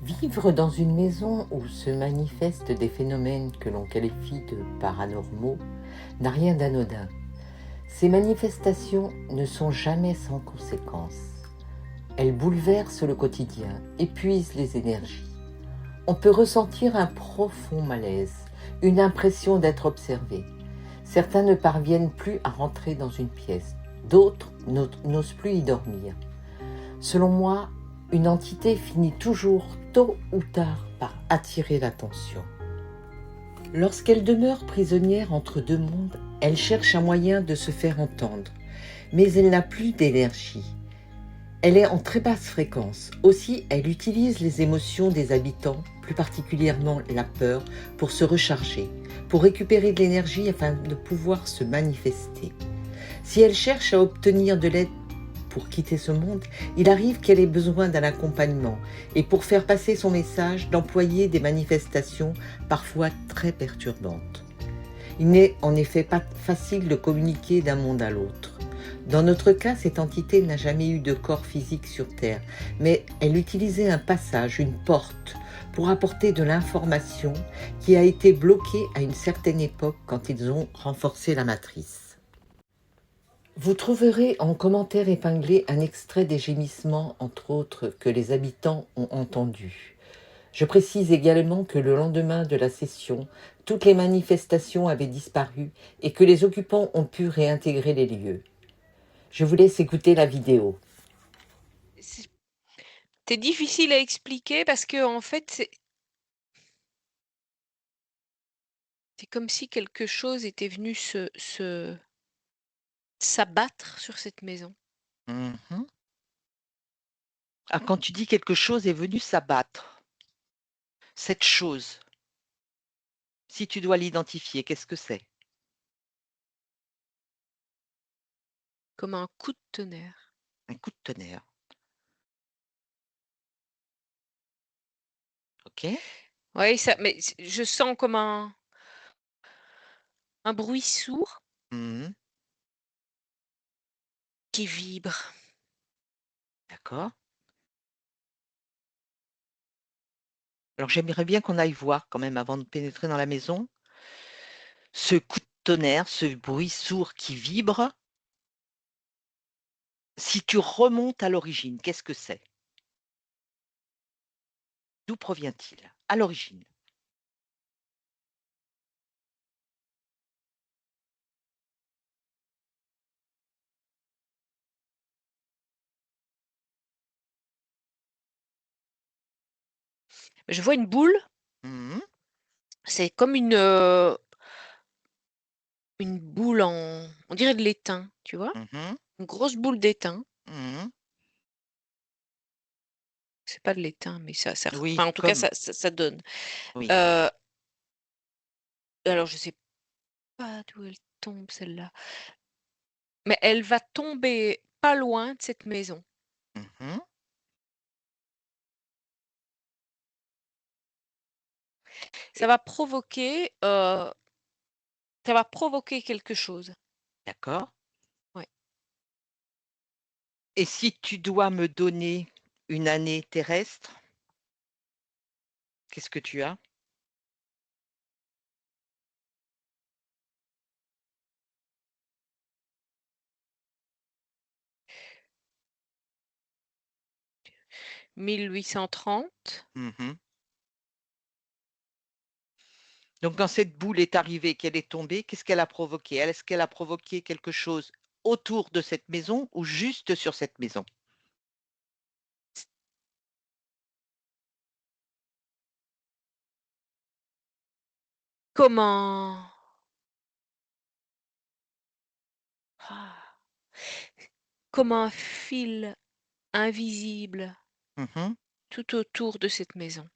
Vivre dans une maison où se manifestent des phénomènes que l'on qualifie de paranormaux n'a rien d'anodin. Ces manifestations ne sont jamais sans conséquences. Elles bouleversent le quotidien, épuisent les énergies. On peut ressentir un profond malaise, une impression d'être observé. Certains ne parviennent plus à rentrer dans une pièce, d'autres n'osent plus y dormir. Selon moi, une entité finit toujours, tôt ou tard, par attirer l'attention. Lorsqu'elle demeure prisonnière entre deux mondes, elle cherche un moyen de se faire entendre, mais elle n'a plus d'énergie. Elle est en très basse fréquence. Aussi, elle utilise les émotions des habitants, plus particulièrement la peur, pour se recharger, pour récupérer de l'énergie afin de pouvoir se manifester. Si elle cherche à obtenir de l'aide pour quitter ce monde, il arrive qu'elle ait besoin d'un accompagnement et pour faire passer son message, d'employer des manifestations parfois très perturbantes. Il n'est en effet pas facile de communiquer d'un monde à l'autre. Dans notre cas, cette entité n'a jamais eu de corps physique sur Terre, mais elle utilisait un passage, une porte, pour apporter de l'information qui a été bloquée à une certaine époque quand ils ont renforcé la matrice. Vous trouverez en commentaire épinglé un extrait des gémissements, entre autres, que les habitants ont entendus. Je précise également que le lendemain de la session, toutes les manifestations avaient disparu et que les occupants ont pu réintégrer les lieux. Je vous laisse écouter la vidéo. C'est difficile à expliquer parce que en fait, c'est comme si quelque chose était venu s'abattre sur cette maison. Mhm. Ah, quand tu dis quelque chose est venu s'abattre, cette chose, si tu dois l'identifier, qu'est-ce que c'est? Comme un coup de tonnerre. Un coup de tonnerre. OK. Oui, mais je sens comme un bruit sourd Mmh. qui vibre. D'accord. Alors j'aimerais bien qu'on aille voir quand même avant de pénétrer dans la maison. Ce coup de tonnerre, ce bruit sourd qui vibre, si tu remontes à l'origine, qu'est-ce que c'est? D'où provient-il? À l'origine. Je vois une boule, Mmh. c'est comme une boule on dirait de l'étain, tu vois? Mmh. Une grosse boule d'étain. Mmh. C'est pas de l'étain, mais ça Oui, enfin, en tout cas, comme ça donne. oui. Heu, alors je sais pas d'où elle tombe celle-là, mais elle va tomber pas loin de cette maison. Mmh. Ça Et va provoquer, ça va provoquer quelque chose. d'accord. Ouais. Et si tu dois me donner une année terrestre, qu'est-ce que tu as? 1830. Mmh. Donc quand cette boule est arrivée, qu'elle est tombée, qu'est-ce qu'elle a provoqué? Est-ce qu'elle a provoqué quelque chose autour de cette maison ou juste sur cette maison? Comment ah, comme un fil invisible Mmh. tout autour de cette maison.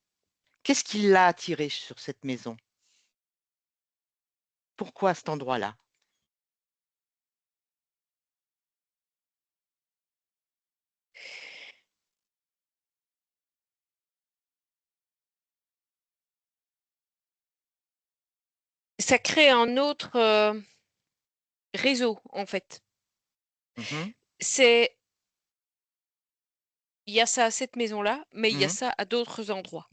Qu'est-ce qui l'a attirée sur cette maison? Pourquoi cet endroit-là? Ça crée un autre, réseau, en fait. Mmh. C'est il y a ça à cette maison-là, mais il y a Mmh. ça à d'autres endroits.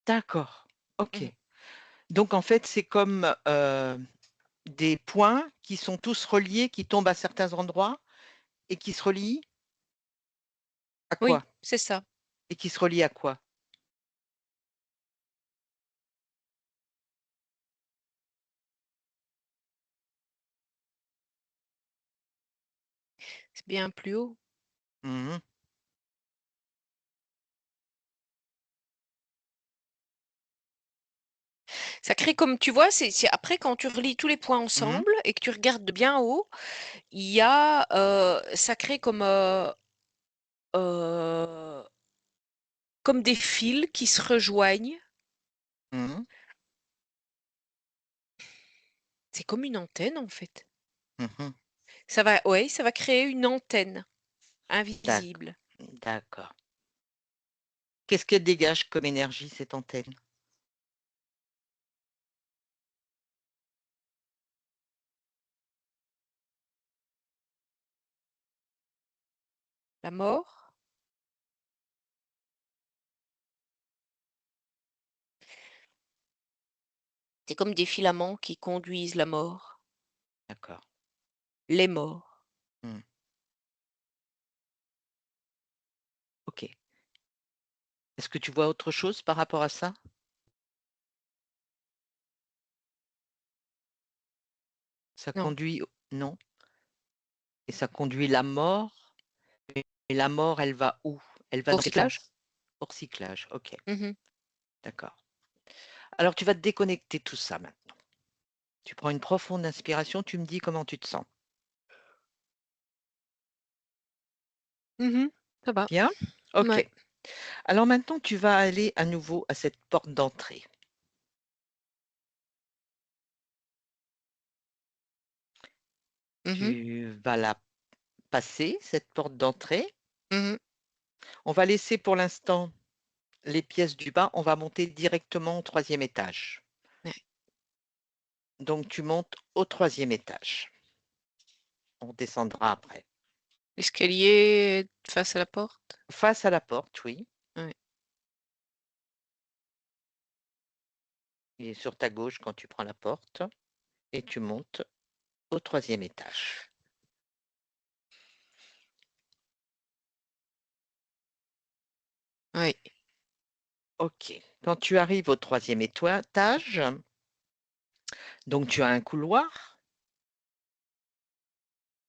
D'accord. OK. Mmh. Donc en fait, c'est comme, des points qui sont tous reliés, qui tombent à certains endroits et qui se relient à Oui, quoi? c'est ça. Et qui se relient à quoi? C'est bien plus haut. Mmh. Ça crée comme tu vois, c'est après quand tu relis tous les points Mmh. ensemble et que tu regardes de bien haut, il y a, ça crée heu, comme des fils qui se rejoignent. Mmh. C'est comme une antenne, en fait. Mmh. Ça va créer une antenne D'acc invisible. d'accord. Qu'est-ce qu'elle dégage comme énergie, cette antenne? La mort, c'est comme des filaments qui conduisent la mort, D'accord. les morts. Mmh. OK. Est-ce que tu vois autre chose par rapport à ça? Ça Non, conduit au non? Et ça conduit la mort et la mort, elle va où? Elle va au dans quelle cage? recyclage. Au recyclage, OK, Mmh. d'accord. Alors tu vas te déconnecter de tout ça maintenant. Tu prends une profonde inspiration, tu me dis comment tu te sens. Mmh. Ça va. Bien? Ouais. OK. Alors maintenant, tu vas aller à nouveau à cette porte d'entrée. Mmh. Tu vas la passer, cette porte d'entrée. Mmh. On va laisser pour l'instant les pièces du bas, on va monter directement au troisième étage. Ouais. Donc tu montes au troisième étage. On descendra après. L'escalier face à la porte? Face à la porte, oui, Ouais. il est sur ta gauche quand tu prends la porte et tu montes au troisième étage. Oui. OK. Quand tu arrives au troisième étage, donc tu as un couloir,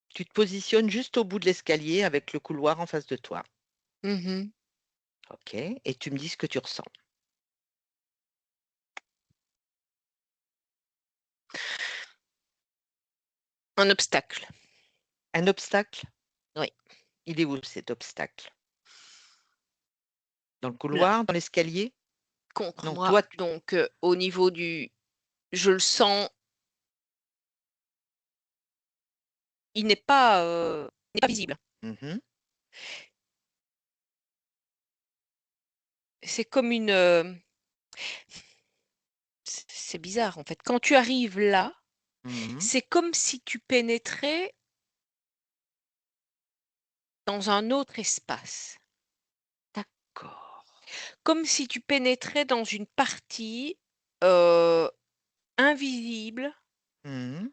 tu te positionnes juste au bout de l'escalier avec le couloir en face de toi. Mmh. OK, et tu me dis ce que tu ressens. Un obstacle. Un obstacle? Oui. Il est où cet obstacle? Dans le Là, couloir, dans l'escalier? contre Non, moi, toi tu donc au niveau du je le sens, il n'est pas visible. mmh. C'est comme une, c'est bizarre, en fait. Quand tu arrives là, Mmh. c'est comme si tu pénétrais dans un autre espace. D'accord. Comme si tu pénétrais dans une partie, heu, invisible, Mmh.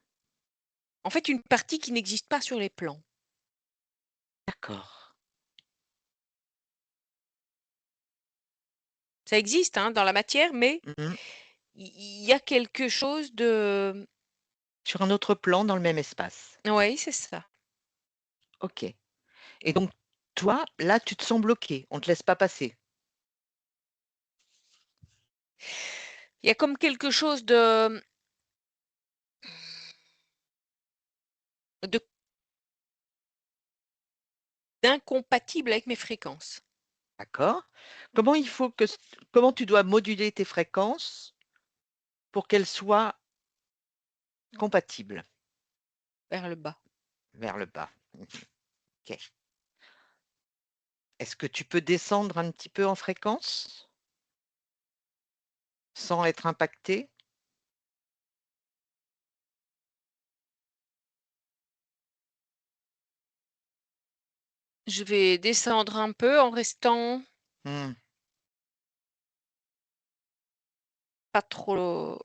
en fait, une partie qui n'existe pas sur les plans. D'accord. Ça existe, hein, dans la matière, mais Mmh. il y a quelque chose de Sur un autre plan, dans le même espace. oui, c'est ça. OK, et donc toi, là, tu te sens bloqué, on te laisse pas passer? Il y a comme quelque chose de d'incompatible avec mes fréquences, D'accord. Comment tu dois moduler tes fréquences pour qu'elles soient compatibles? vers le bas. Vers le bas. Mmh. OK. Est-ce que tu peux descendre un petit peu en fréquence? Sans être impacté? Je vais descendre un peu en restant Mmh. pas trop en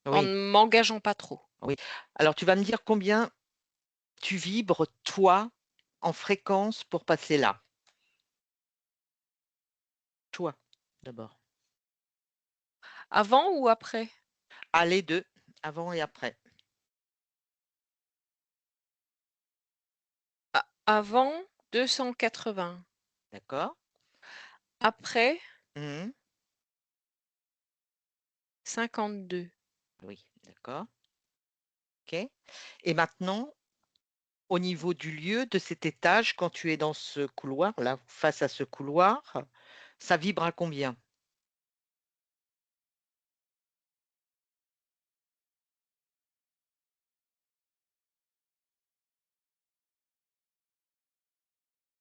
Oui, ne m'engageant pas trop. oui. Alors tu vas me dire combien tu vibres, toi, en fréquence pour passer là? Toi, d'abord. Avant ou après? Ah, les 2, avant et après. Avant 280, D'accord. après Mmh. 52. Oui, d'accord. OK. Et maintenant, au niveau du lieu, de cet étage, quand tu es dans ce couloir, là, face à ce couloir, ça vibre à combien?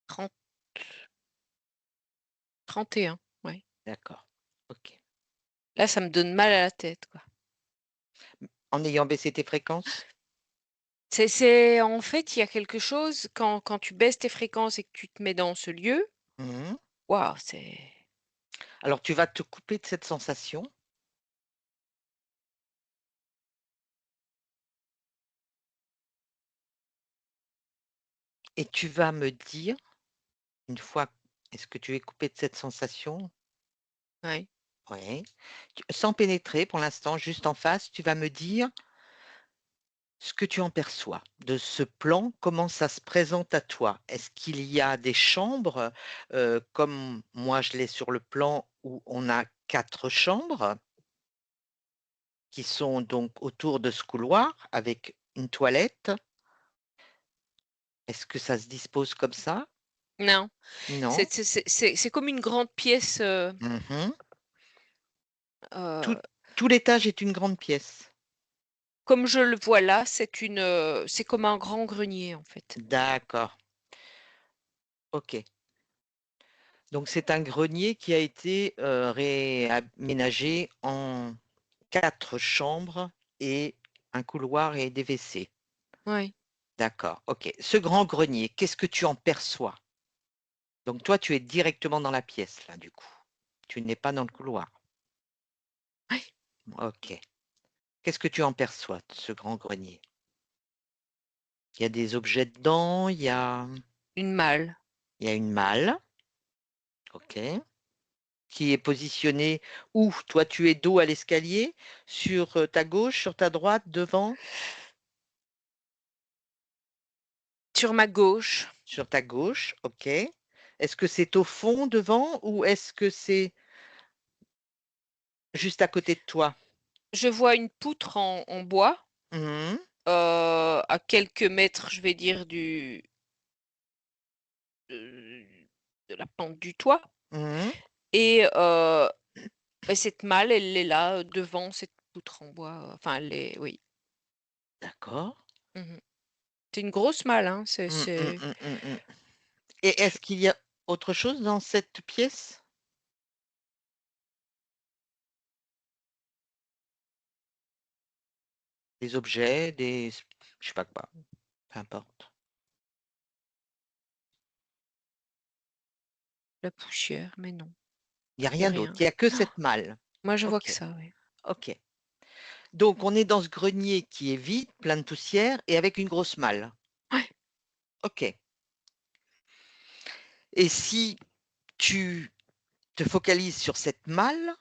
30 31, ouais. D'accord. OK. Là, ça me donne mal à la tête, quoi. En ayant baissé tes fréquences? C'est en fait, il y a quelque chose quand tu baisses tes fréquences et que tu te mets dans ce lieu, Mmh. waouh, c'est Alors tu vas te couper de cette sensation et tu vas me dire, une fois est-ce que tu es coupé de cette sensation? ouais. Oui. Sans pénétrer pour l'instant, juste en face, tu vas me dire ce que tu en perçois de ce plan, comment ça se présente à toi? Est-ce qu'il y a des chambres, comme moi je l'ai sur le plan où on a 4 chambres qui sont donc autour de ce couloir avec une toilette? Est-ce que ça se dispose comme ça? Non, Non? c'est comme une grande pièce, Mmh. Tout heu, tout l'étage est une grande pièce? comme je le vois là, c'est comme un grand grenier, en fait. D'accord, OK. Donc c'est un grenier qui a été, réaménagé en 4 chambres et un couloir et des WC. Ouais. D'accord, OK. Ce grand grenier, qu'est-ce que tu en perçois? Donc toi, tu es directement dans la pièce là, du coup? Tu n'es pas dans le couloir? Ouais, OK. Qu'est-ce que tu en perçois de ce grand grenier? Il y a des objets dedans, une malle. il y a une malle, OK, qui est positionnée où? Toi, tu es dos à l'escalier, sur, ta gauche, sur ta droite, devant? Sur ma gauche, Sur ta gauche, OK. Est-ce que c'est au fond, devant ou est-ce que c'est juste à côté de toi? je vois une poutre en bois, Mmh mh. à quelques mètres, je vais dire, de de la pente du toit Mmh. et cette malle, elle est là, devant cette poutre en bois, enfin elle est oui. D'accord. Mmh. C'est une grosse malle, hein, Mmh, mmh, c'est mmh, mmh, mmh. Et je est-ce qu'il y a autre chose dans cette pièce? Des objets, je sais pas quoi, peu importe. la poussière, mais non, Il y a il y a rien d'autre, rien. il y a que cette malle? Moi, je vois que OK, ça, oui. OK. Donc on est dans ce grenier qui est vide, plein de poussière et avec une grosse malle? Ouais. OK. Et si tu te focalises sur cette malle,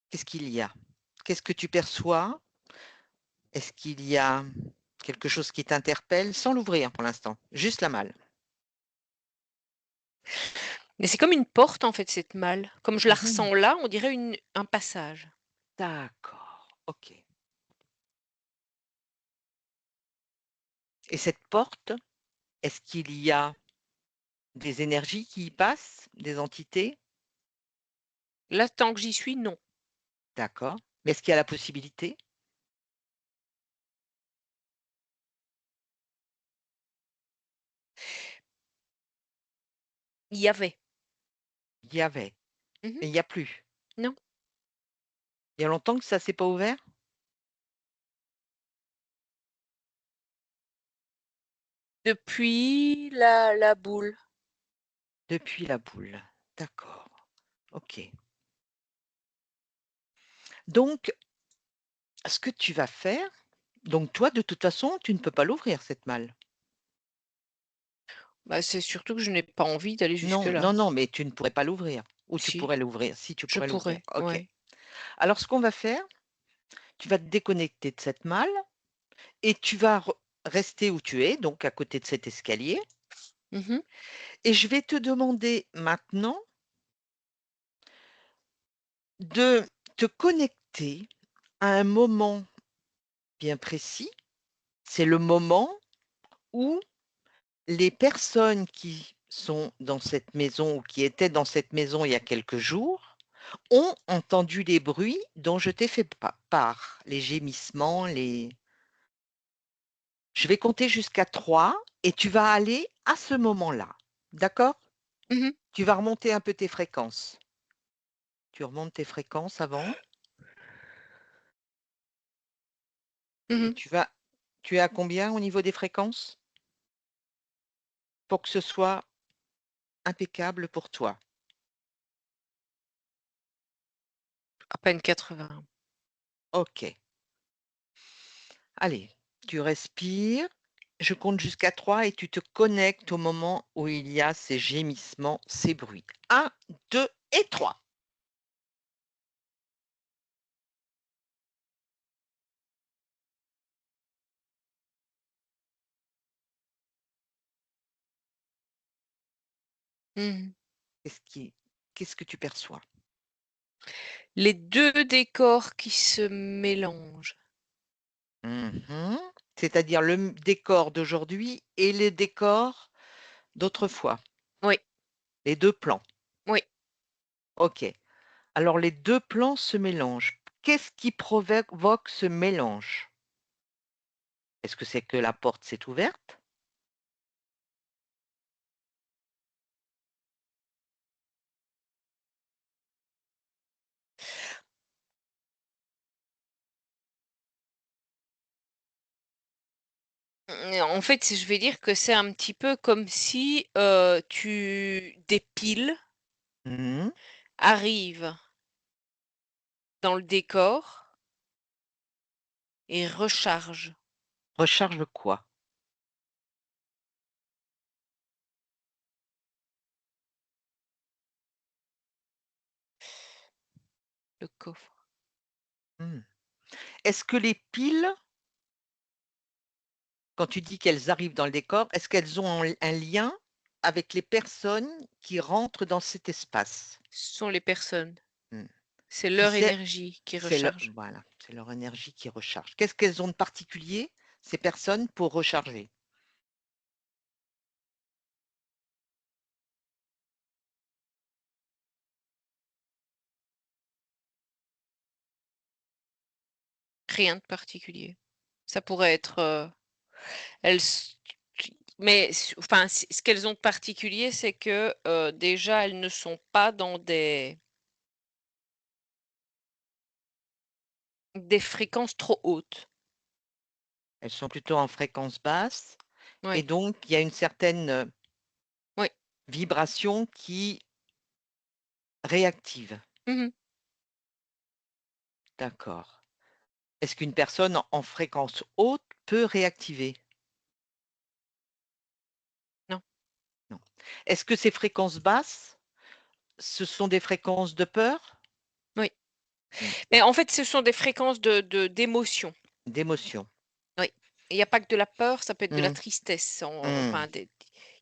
qu'est-ce qu'il y a? Qu'est-ce que tu perçois? Est-ce qu'il y a quelque chose qui t'interpelle? Sans l'ouvrir pour l'instant, juste la malle. Mais c'est comme une porte, en fait, cette malle. Comme je la Mmh. ressens là, on dirait un passage. D'accord, OK. Et cette porte, est-ce qu'il y a des énergies qui y passent? Des entités? Là, tant que j'y suis, non. D'accord. Mais est-ce qu'il y a la possibilité? Il y avait. Il y avait, Mmh. mais il y a plus. Non. Il y a longtemps que ça s'est pas ouvert? Depuis la boule. Depuis la boule. D'accord. OK. Donc, ce que tu vas faire, donc toi, de toute façon, tu ne peux pas l'ouvrir cette malle? Bah, c'est surtout que je n'ai pas envie d'aller Non, jusque-là. non, non, mais tu ne pourrais pas l'ouvrir? Ou tu Si, pourrais l'ouvrir? Si, tu je pourrais l'ouvrir. pourrais, OK. ouais. Alors ce qu'on va faire, tu vas te déconnecter de cette malle et tu vas rester où tu es, donc à côté de cet escalier, Mmh. et je vais te demander maintenant de te connecter à un moment bien précis. C'est le moment où les personnes qui sont dans cette maison ou qui étaient dans cette maison il y a quelques jours ont entendu les bruits dont je t'ai fait part, les gémissements, les je vais compter jusqu'à 3 et tu vas aller à ce moment-là. D'accord? Mmh. Tu vas remonter un peu tes fréquences. Tu remontes tes fréquences avant et Mmh. tu es à combien au niveau des fréquences? Pour que ce soit impeccable pour toi. À peine 80. OK. Allez, tu respires, je compte jusqu'à 3 et tu te connectes au moment où il y a ces gémissements, ces bruits. 1, 2 et 3. Mmh. Qu'est-ce qui qu'est-ce que tu perçois? Les 2 décors qui se mélangent. Mmh. C'est-à-dire le décor d'aujourd'hui et les décors d'autrefois, Oui, les 2 plans. oui. OK. Alors les 2 plans se mélangent. Qu'est-ce qui provoque ce mélange? Est-ce que c'est que la porte s'est ouverte? En fait, je vais dire que c'est un petit peu comme si, des piles Mmh. arrivent dans le décor et rechargent Recharge quoi? le coffre. Mmh. Est-ce que les piles, quand tu dis qu'elles arrivent dans le décor, est-ce qu'elles ont un lien avec les personnes qui rentrent dans cet espace? Ce sont les personnes. Mmh. C'est Qui leur c'est? énergie qui C'est le recharge. voilà, c'est leur énergie qui recharge. Qu'est-ce qu'elles ont de particulier, ces personnes, pour recharger? Rien de particulier. Ça pourrait être, elles s mais enfin, ce qu'elles ont de particulier, c'est que, déjà, elles ne sont pas dans des fréquences trop hautes. Elles sont plutôt en fréquence basse et Oui, donc il y a une certaine, oui. vibration qui réactive. Mmh. D'accord. Est-ce qu'une personne en fréquence haute peut réactiver? Non, Non. Est-ce que ces fréquences basses, ce sont des fréquences de peur? oui. Mmh. Mais en fait, ce sont des fréquences d'émotion. D'émotion? Oui. Il y a pas que de la peur, ça peut être de la Mmh. tristesse, Mmh. enfin il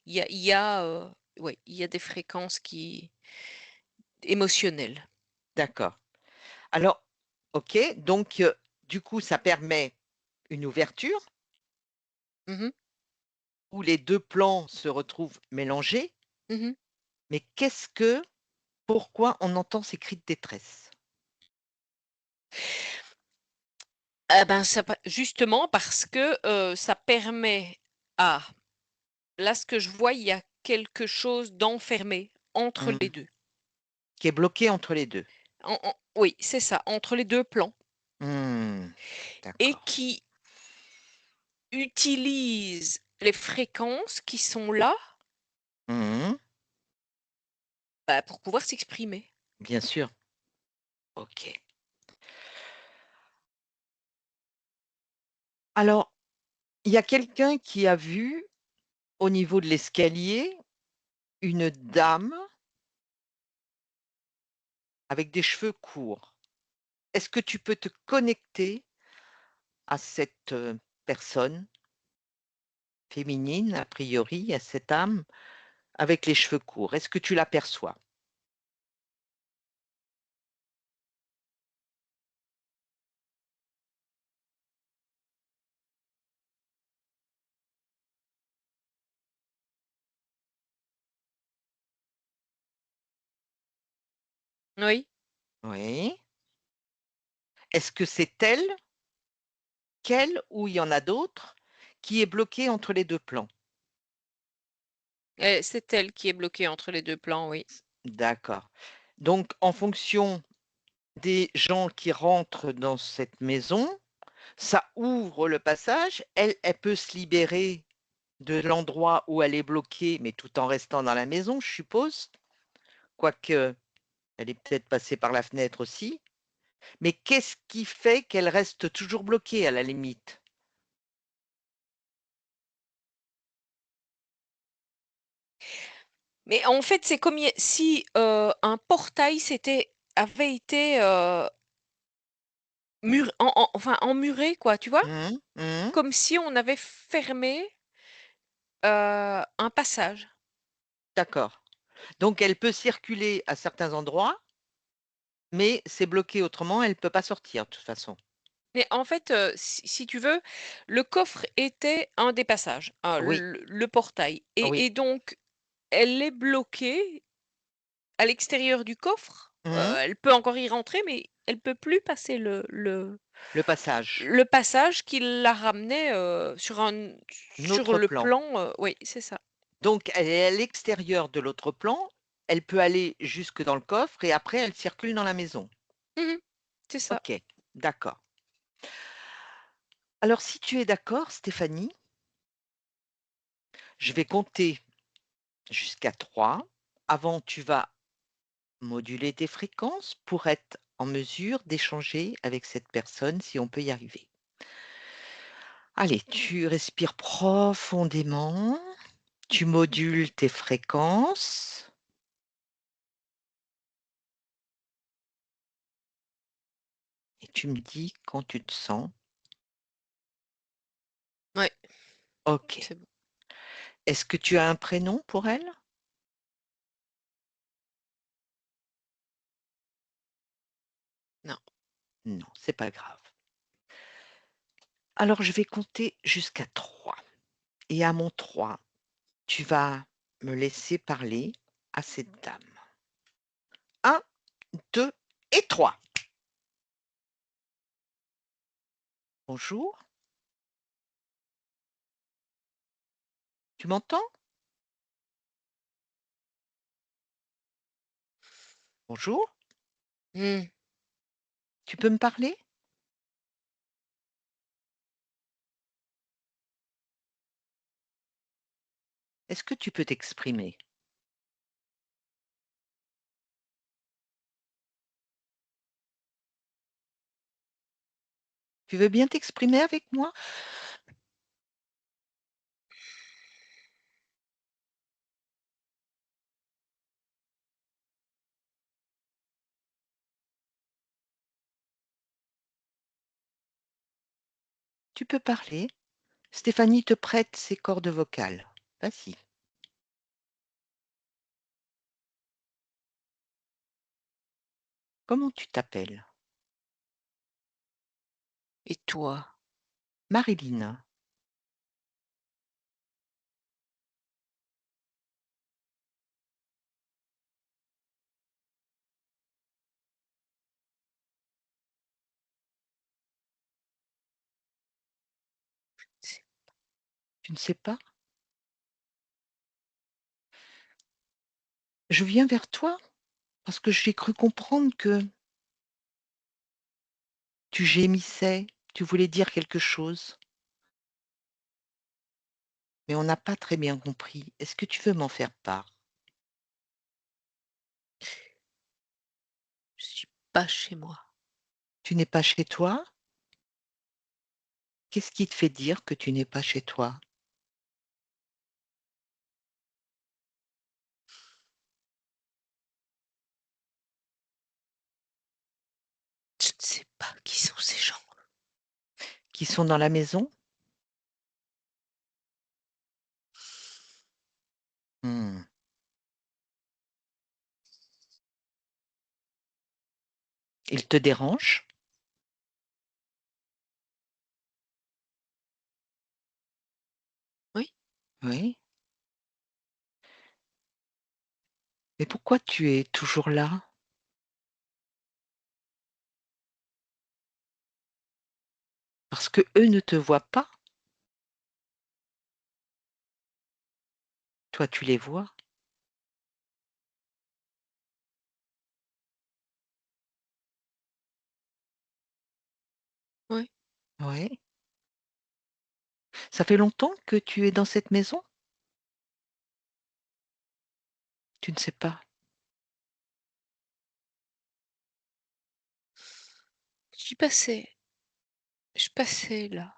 y a, ouais, il y a des fréquences qui émotionnelles. D'accord. Alors, OK, donc du coup, ça permet une ouverture Mmh. où les 2 plans se retrouvent mélangés, Mmh. mais pourquoi on entend ces cris de détresse? Ah ben, ça pa justement parce que, ça permet à là, ce que je vois, il y a quelque chose d'enfermé entre Mmh. les 2. Qui est bloqué entre les 2. Oui, c'est ça, entre les 2 plans Mmh. et D'accord. qui utilise les fréquences qui sont là, Mmh. bah, pour pouvoir s'exprimer. Bien sûr. OK. Alors, il y a quelqu'un qui a vu, au niveau de l'escalier, une dame avec des cheveux courts. Est-ce que tu peux te connecter à cette, personne féminine, a priori, à cette âme avec les cheveux courts? Est-ce que tu l'aperçois? Oui. Oui. Est-ce que c'est elle, qu'elle ou il y en a d'autres, qui est bloquée entre les 2 plans? Et c'est elle qui est bloquée entre les 2 plans, oui. D'accord. Donc en fonction des gens qui rentrent dans cette maison, ça ouvre le passage. Elle peut se libérer de l'endroit où elle est bloquée, mais tout en restant dans la maison, je suppose? Quoique, elle est peut-être passée par la fenêtre aussi. Mais qu'est-ce qui fait qu'elle reste toujours bloquée à la limite? Mais en fait, c'est comme si, un portail avait été, enfin emmuré quoi, tu vois? Mmh mh. Mmh. Comme si on avait fermé, un passage. D'accord. Donc elle peut circuler à certains endroits, mais c'est bloqué autrement, elle peut pas sortir de toute façon? Mais en fait, si tu veux, le coffre était un des passages, Oui, le portail oui. et donc elle est bloquée à l'extérieur du coffre. Mmh. Elle peut encore y rentrer, mais elle peut plus passer Le passage. le passage qui la ramenait, sur Notre le plan. plan, oui, c'est ça. Donc elle est à l'extérieur de l'autre plan, elle peut aller jusque dans le coffre et après elle circule dans la maison? Mmh. C'est ça. OK, d'accord. Alors si tu es d'accord Stéphanie, je vais compter jusqu'à 3. Avant, tu vas moduler tes fréquences pour être en mesure d'échanger avec cette personne si on peut y arriver. Allez, tu respires profondément, tu modules tes fréquences et tu me dis quand tu te sens. Ouais, OK. c'est bon. Est-ce que tu as un prénom pour elle? Non. Non, c'est pas grave. Alors je vais compter jusqu'à 3 et à mon 3, tu vas me laisser parler à cette dame. 1, 2 et 3. Bonjour, tu m'entends? Bonjour, Mmh. tu peux me parler? Est-ce que tu peux t'exprimer? Tu veux bien t'exprimer avec moi? Tu peux parler. Stéphanie te prête ses cordes vocales. Vas-y. Comment tu t'appelles? Et toi? Marilyn. C'est Tu ne sais pas? Je viens vers toi parce que j'ai cru comprendre que tu gémissais, tu voulais dire quelque chose. mais on n'a pas très bien compris. Est-ce que tu veux m'en faire part? Je suis pas chez moi. Tu n'es pas chez toi? Qu'est-ce qui te fait dire que tu n'es pas chez toi? Je ne sais pas qui sont ces gens. Qui sont dans la maison? Mmh. Ils te dérangent? Oui, Oui. Mais pourquoi tu es toujours là? Parce que eux ne te voient pas? Toi, tu les vois? oui. Oui. Ça fait longtemps que tu es dans cette maison? Tu ne sais pas? J'y passais. Je passais là.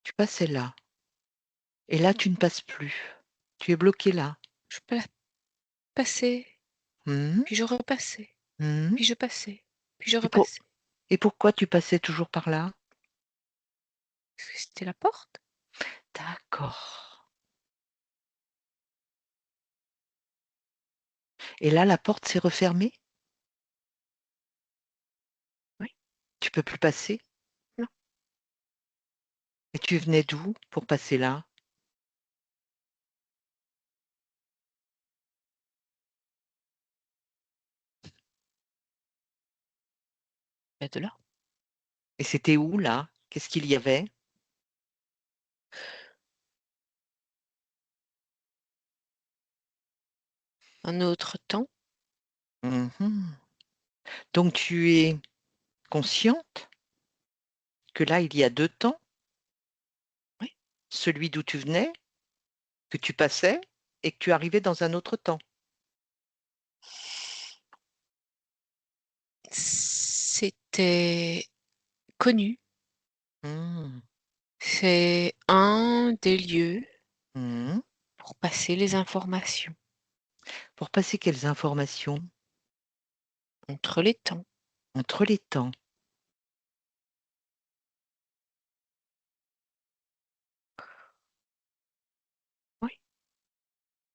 Tu passais là et là, tu ne passes plus. Tu es bloqué là. Je passais, Mmh mh. puis je repassais, Mmh. puis je passais, puis je Et pour repassais. et pourquoi tu passais toujours par là? Parce que c'était la porte. D'accord, et là, la porte s'est refermée? Oui, Tu peux plus passer? non, Et tu venais d'où pour passer là? bah, de là. Et c'était où là? Qu'est-ce qu'il y avait? Un autre temps. Mmh mh. Donc tu es consciente que là, il y a 2 temps? Oui. Celui d'où tu venais, que tu passais et que tu arrivais dans un autre temps? C'était connu. Mmh. C'est un des lieux Mmh. pour passer les informations Pour passer quelles informations? entre les temps. Entre les temps. Oui.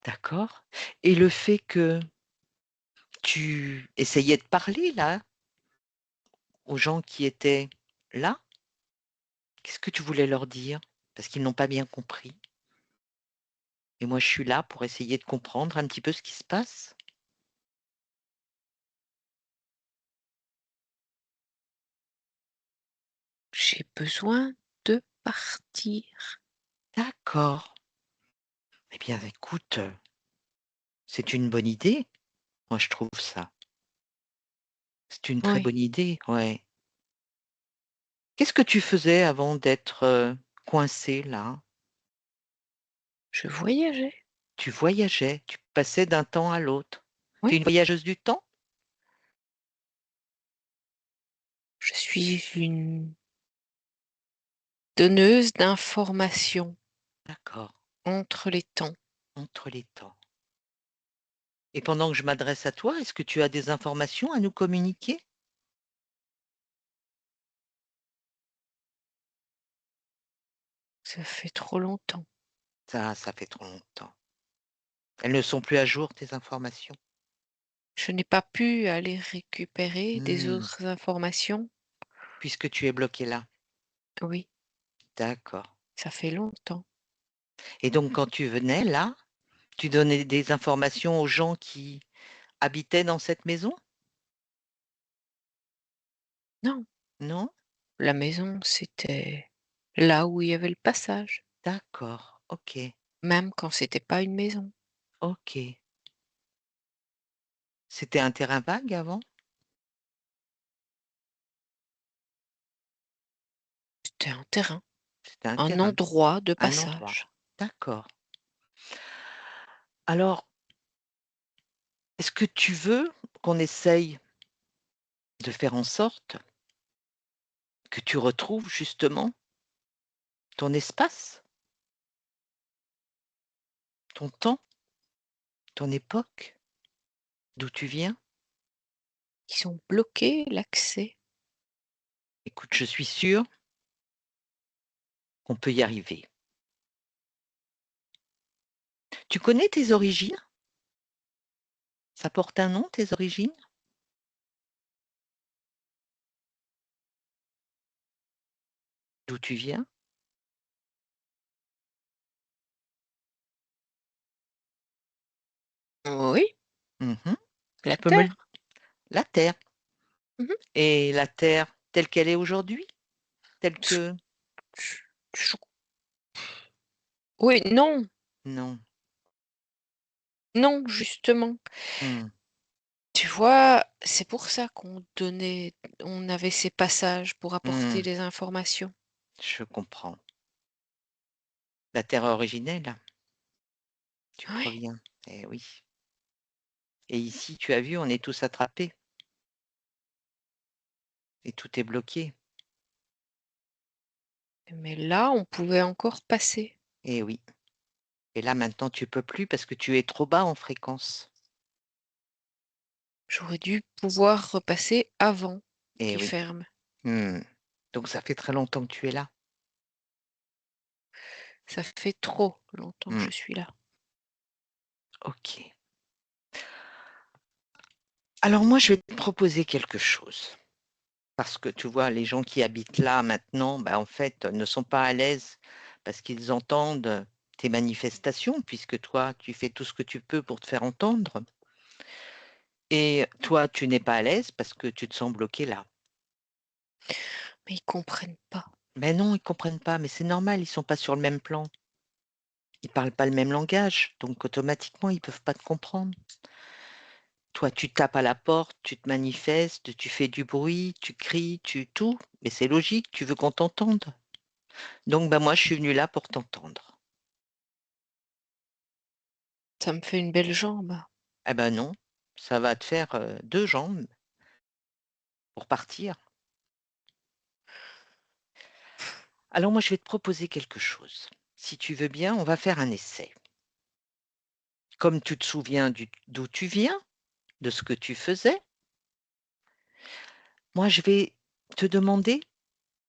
D'accord, et le fait que tu essayais de parler là, aux gens qui étaient là, qu'est-ce que tu voulais leur dire? Parce qu'ils n'ont pas bien compris et moi je suis là pour essayer de comprendre un petit peu ce qui se passe. J'ai besoin de partir. D'accord. Eh bien écoute, c'est une bonne idée, moi je trouve ça. C'est une très Oui, bonne idée, ouais. Qu'est-ce que tu faisais avant d'être, coincée là? je voyageais. Tu voyageais, tu passais d'un temps à l'autre. Tu es Oui, une voyageuse du temps? je suis une donneuse d'informations D'accord, entre les temps. entre les temps. Et pendant que je m'adresse à toi, est-ce que tu as des informations à nous communiquer? Ça fait trop longtemps. Ça fait trop longtemps. Elles ne sont plus à jour, tes informations? Je n'ai pas pu aller récupérer des Mmh, autres informations. puisque tu es bloqué là. Oui, D'accord. ça fait longtemps. Et donc quand tu venais là, tu donnais des informations aux gens qui habitaient dans cette maison? Non, Non? la maison, c'était là où il y avait le passage, D'accord, OK, même quand c'était pas une maison. OK. C'était un terrain vague avant? C'était un terrain, C'était un un terrain, endroit de un endroit. passage. D'accord. Alors, est-ce que tu veux qu'on essaye de faire en sorte que tu retrouves justement ton espace, ton temps, ton époque, d'où tu viens? Ils ont bloqué l'accès. Écoute, je suis sûre qu'on peut y arriver. Tu connais tes origines? Ça porte un nom, tes origines? D'où tu viens? Oui, Mmh. la Tu peux me le Terre. la terre Mmh. et la terre telle qu'elle est aujourd'hui? Telle que Je Oui, non, non. non, justement. Mmh. Tu vois, c'est pour ça on avait ces passages pour apporter Mmh. les informations. Je comprends. La terre originelle, tu Oui, proviens. Eh oui. Et ici, tu as vu, on est tous attrapés et tout est bloqué. mais là, on pouvait encore passer. Eh oui. Et là, maintenant, tu peux plus parce que tu es trop bas en fréquence. J'aurais dû pouvoir repasser avant Eh qu'ils oui. ferment. Mmh. Donc ça fait très longtemps que tu es là? Ça fait trop longtemps que Mmh. je suis là. OK. Alors moi, je vais te proposer quelque chose. Parce que tu vois, les gens qui habitent là maintenant, bah, en fait, ne sont pas à l'aise parce qu'ils entendent tes manifestations, puisque toi, tu fais tout ce que tu peux pour te faire entendre. Et toi, tu n'es pas à l'aise parce que tu te sens bloqué là. Mais ils comprennent pas. Mais non, ils comprennent pas, mais c'est normal, ils sont pas sur le même plan. Ils parlent pas le même langage, donc automatiquement, ils peuvent pas te comprendre. Toi, tu tapes à la porte, tu te manifestes, tu fais du bruit, tu cries, tu tout, mais c'est logique, tu veux qu'on t'entende. Donc, bah, moi, je suis venue là pour t'entendre. Ça me fait une belle jambe. Eh ben non, ça va te faire, 2 jambes pour partir. Alors moi, je vais te proposer quelque chose. Si tu veux bien, on va faire un essai. Comme tu te souviens d'où tu viens, de ce que tu faisais, moi, je vais te demander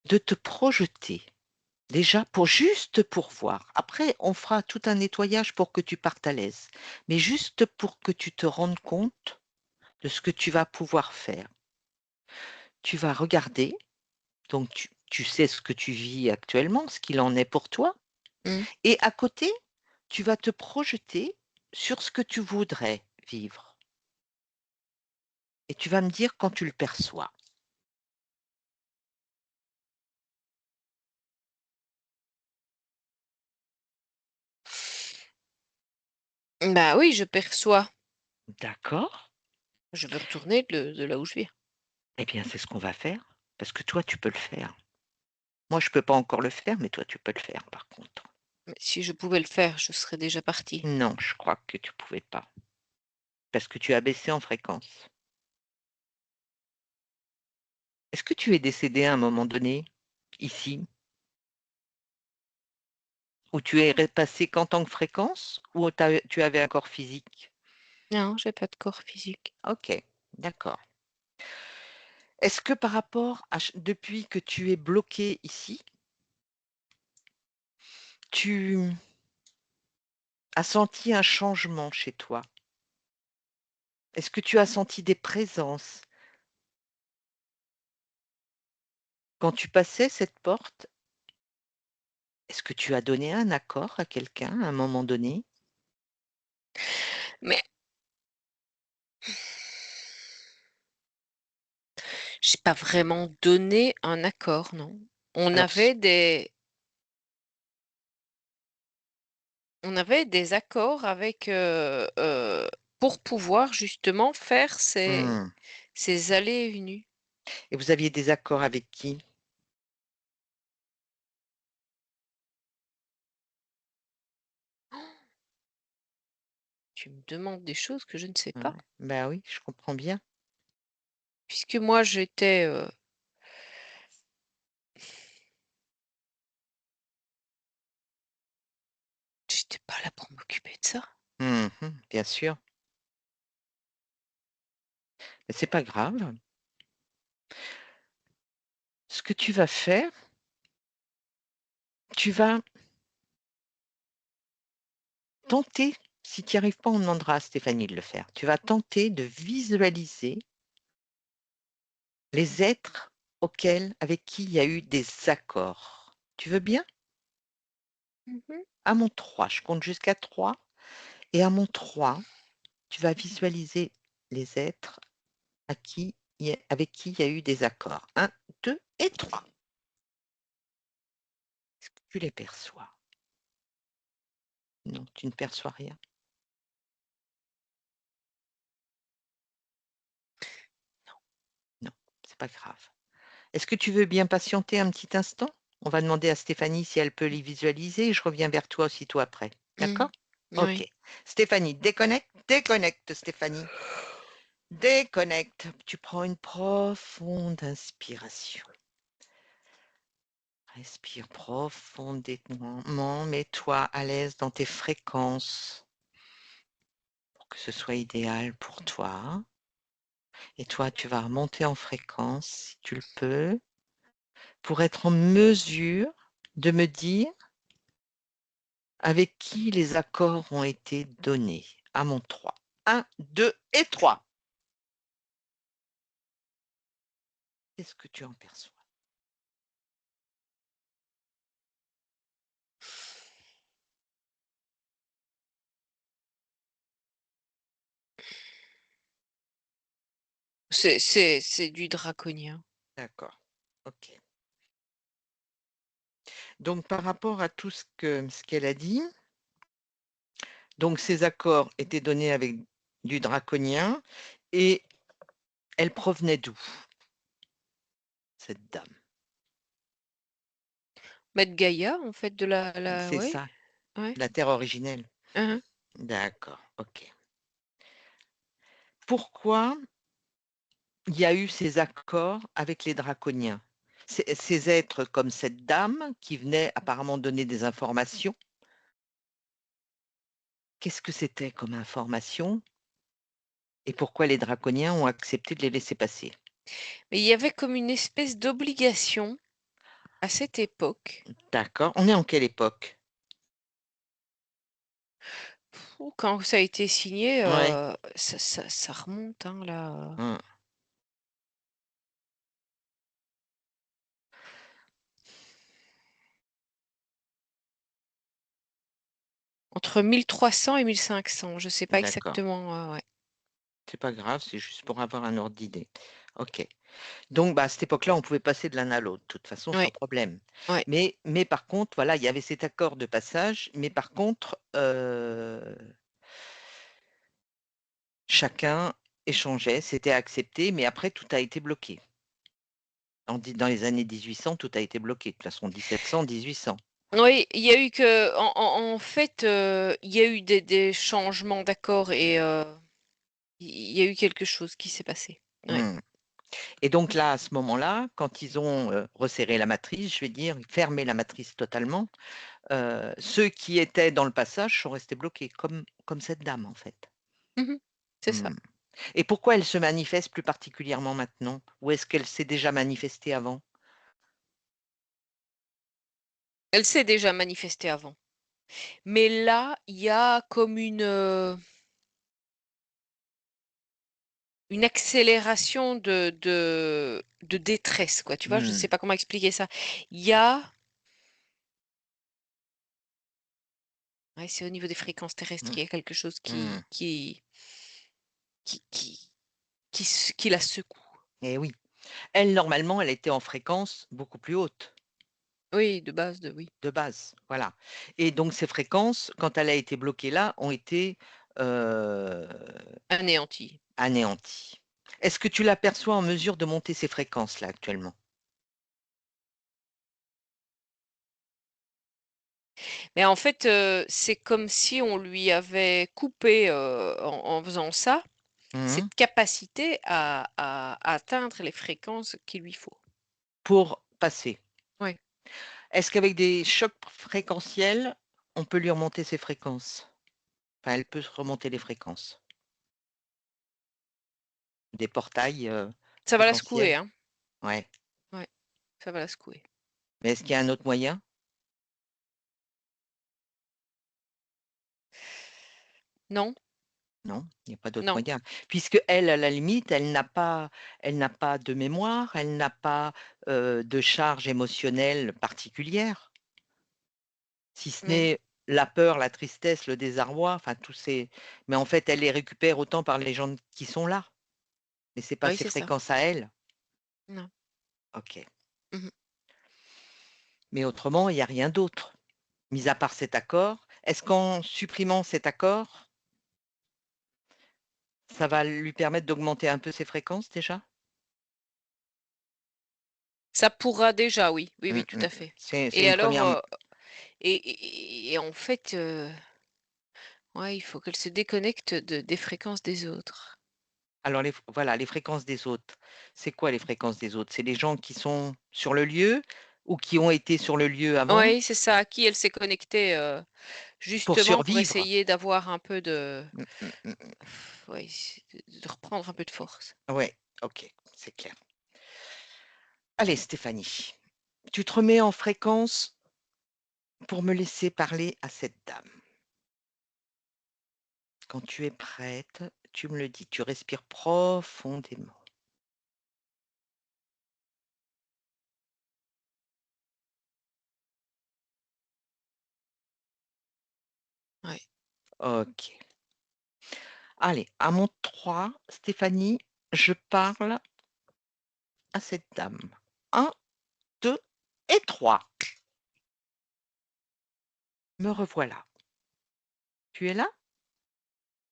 de te projeter. Déjà juste pour voir. Après, on fera tout un nettoyage pour que tu partes à l'aise. Mais juste pour que tu te rendes compte de ce que tu vas pouvoir faire. Tu vas regarder, donc tu sais ce que tu vis actuellement, ce qu'il en est pour toi. Mmh. Et à côté, tu vas te projeter sur ce que tu voudrais vivre et tu vas me dire quand tu le perçois. Bah oui, je perçois. D'accord? Je veux retourner de là où je viens. Eh bien, c'est ce qu'on va faire parce que toi, tu peux le faire. Moi, je peux pas encore le faire, mais toi, tu peux le faire par contre. Mais si je pouvais le faire, je serais déjà partie. Non, je crois que tu pouvais pas parce que tu as baissé en fréquence. Est-ce que tu es décédé à un moment donné, ici, où tu es passé qu'en tant que fréquence ou tu avais un corps physique? Non, j'ai pas de corps physique. OK, d'accord. Est-ce que par rapport à depuis que tu es bloqué ici, tu as senti un changement chez toi? Est-ce que tu as senti des présences? Quand tu passais cette porte, est-ce que tu as donné un accord à quelqu'un à un moment donné? Mais j'ai pas vraiment donné un accord, non. On Alors avait des on avait des accords avec, pour pouvoir justement faire mmh, ces allées et venues. et vous aviez des accords avec qui? tu me demandes des choses que je ne sais Ouais. pas. Bah oui, je comprends bien. Puisque moi j'étais, j'étais pas là pour m'occuper de ça. Mmh, bien sûr. Mais c'est pas grave. Ce que tu vas faire, tu vas tenter, si tu n'y arrives pas, on demandera à Stéphanie de le faire. Tu vas tenter de visualiser les êtres avec qui il y a eu des accords. Tu veux bien? Mmh. À mon 3, je compte jusqu'à 3 et à mon 3, tu vas visualiser les êtres avec qui il y a eu des accords. 1, 2 et 3. Est-ce que tu les perçois? Non, tu ne perçois rien. Non, c'est pas grave. Est-ce que tu veux bien patienter un petit instant? On va demander à Stéphanie si elle peut les visualiser et je reviens vers toi aussitôt après. Mmh. D'accord? OK. Oui. Stéphanie, déconnecte Stéphanie. Déconnecte. Tu prends une profonde inspiration. Respire profondément, mets-toi à l'aise dans tes fréquences pour que ce soit idéal pour toi. Et toi, tu vas remonter en fréquence si tu le peux pour être en mesure de me dire avec qui les accords ont été donnés. À mon 3. 1, 2 et 3. Qu'est-ce que tu en perçois? C'est du draconien. D'accord. OK. Donc par rapport à tout ce qu'elle a dit, donc ces accords étaient donnés avec du draconien et elle provenait d'où, cette dame? Bah, de Gaïa en fait, de la C'est ouais, ça, ouais. la terre originelle? Mmh. D'accord, OK. Pourquoi il y a eu ces accords avec les draconiens? Ces êtres comme cette dame qui venait apparemment donner des informations, qu'est-ce que c'était comme information et pourquoi les draconiens ont accepté de les laisser passer? Mais il y avait comme une espèce d'obligation à cette époque. D'accord, on est en quelle époque? Ou quand ça a été signé, Ouais. ça remonte, hein, là, Mmh. entre 1300 et 1500, je sais pas D'accord. exactement, ouais. C'est pas grave, c'est juste pour avoir un ordre d'idée. OK. Donc, bah, à cette époque-là, on pouvait passer de l'un à l'autre, de toute façon, sans Ouais, problème. ouais. Mais par contre, voilà, il y avait cet accord de passage, mais par contre, chacun échangeait, c'était accepté, mais après tout a été bloqué. Dans les années 1800, tout a été bloqué. De toute façon, 1700, 1800. Oui, il y a eu que en fait, il y a eu des changements d'accords et il y a eu quelque chose qui s'est passé. Ouais. Mmh. Et donc là, à ce moment-là, quand ils ont, resserré la matrice, je vais dire, fermé la matrice totalement, ceux qui étaient dans le passage sont restés bloqués, comme cette dame, en fait. Mmh. C'est ça. Mmh. Et pourquoi elle se manifeste plus particulièrement maintenant? Ou est-ce qu'elle s'est déjà manifestée avant? Elle s'est déjà manifestée avant. Mais là, il y a comme une accélération de détresse, quoi, tu vois? Je ne Mmh. sais pas comment expliquer ça. Il y a Ouais, c'est au niveau des fréquences terrestres Mmh. qu'il y a quelque chose Mmh. qui qui la secoue. Et oui. Elle, normalement, elle était en fréquence beaucoup plus haute, Oui, de base, oui, de base, voilà. Et donc ces fréquences, quand elle a été bloquée là, ont été, heu, anéanti. anéanties. Est-ce que tu l'aperçois en mesure de monter ces fréquences-là, actuellement? Mais en fait, c'est comme si on lui avait coupé, en faisant ça, Mmh. cette capacité à atteindre les fréquences qu'il lui faut. Pour passer. Ouais. Est-ce qu'avec des chocs fréquentiels, on peut lui remonter ses fréquences? Enfin, elle peut se remonter les fréquences. Des portails, Ça va la secouer, fréquentiels? hein. Ouais. Ouais, ça va la secouer. Mais est-ce qu'il y a un autre moyen? Non, Non, il n'y a pas d'autre non. moyen. Puisqu'elle, à la limite, elle n'a pas de mémoire, elle n'a pas, de charge émotionnelle particulière, si ce Mais n'est la peur, la tristesse, le désarroi, enfin tous ces mais en fait, elle les récupère autant par les gens qui sont là, mais c'est pas oui, ses c'est ça. fréquences à elle. Non. OK. Mmh. Mais autrement, il y a rien d'autre, mis à part cet accord. Est-ce qu'en supprimant cet accord, ça va lui permettre d'augmenter un peu ses fréquences déjà? Ça pourra déjà, oui. Oui, Mmh oui, tout mh. à fait. C'est Et une alors, première. et en fait, ouais, il faut qu'elle se déconnecte des fréquences des autres. Alors voilà, les fréquences des autres. C'est quoi les fréquences des autres? C'est les gens qui sont sur le lieu ou qui ont été sur le lieu avant Oui, c'est ça, à qui elle s'est connectée, pour justement pour survivre? essayer d'avoir un peu de Mmh, mmh, mmh, mmh. oui, de reprendre un peu de force. Ouais, OK, c'est clair. Allez Stéphanie, tu te remets en fréquence pour me laisser parler à cette dame. Quand tu es prête, tu me le dis, tu respires profondément. Ouais. OK. Allez, à mon 3, Stéphanie, je parle à cette dame. Un, 2 et 3. Me revoilà. Tu es là?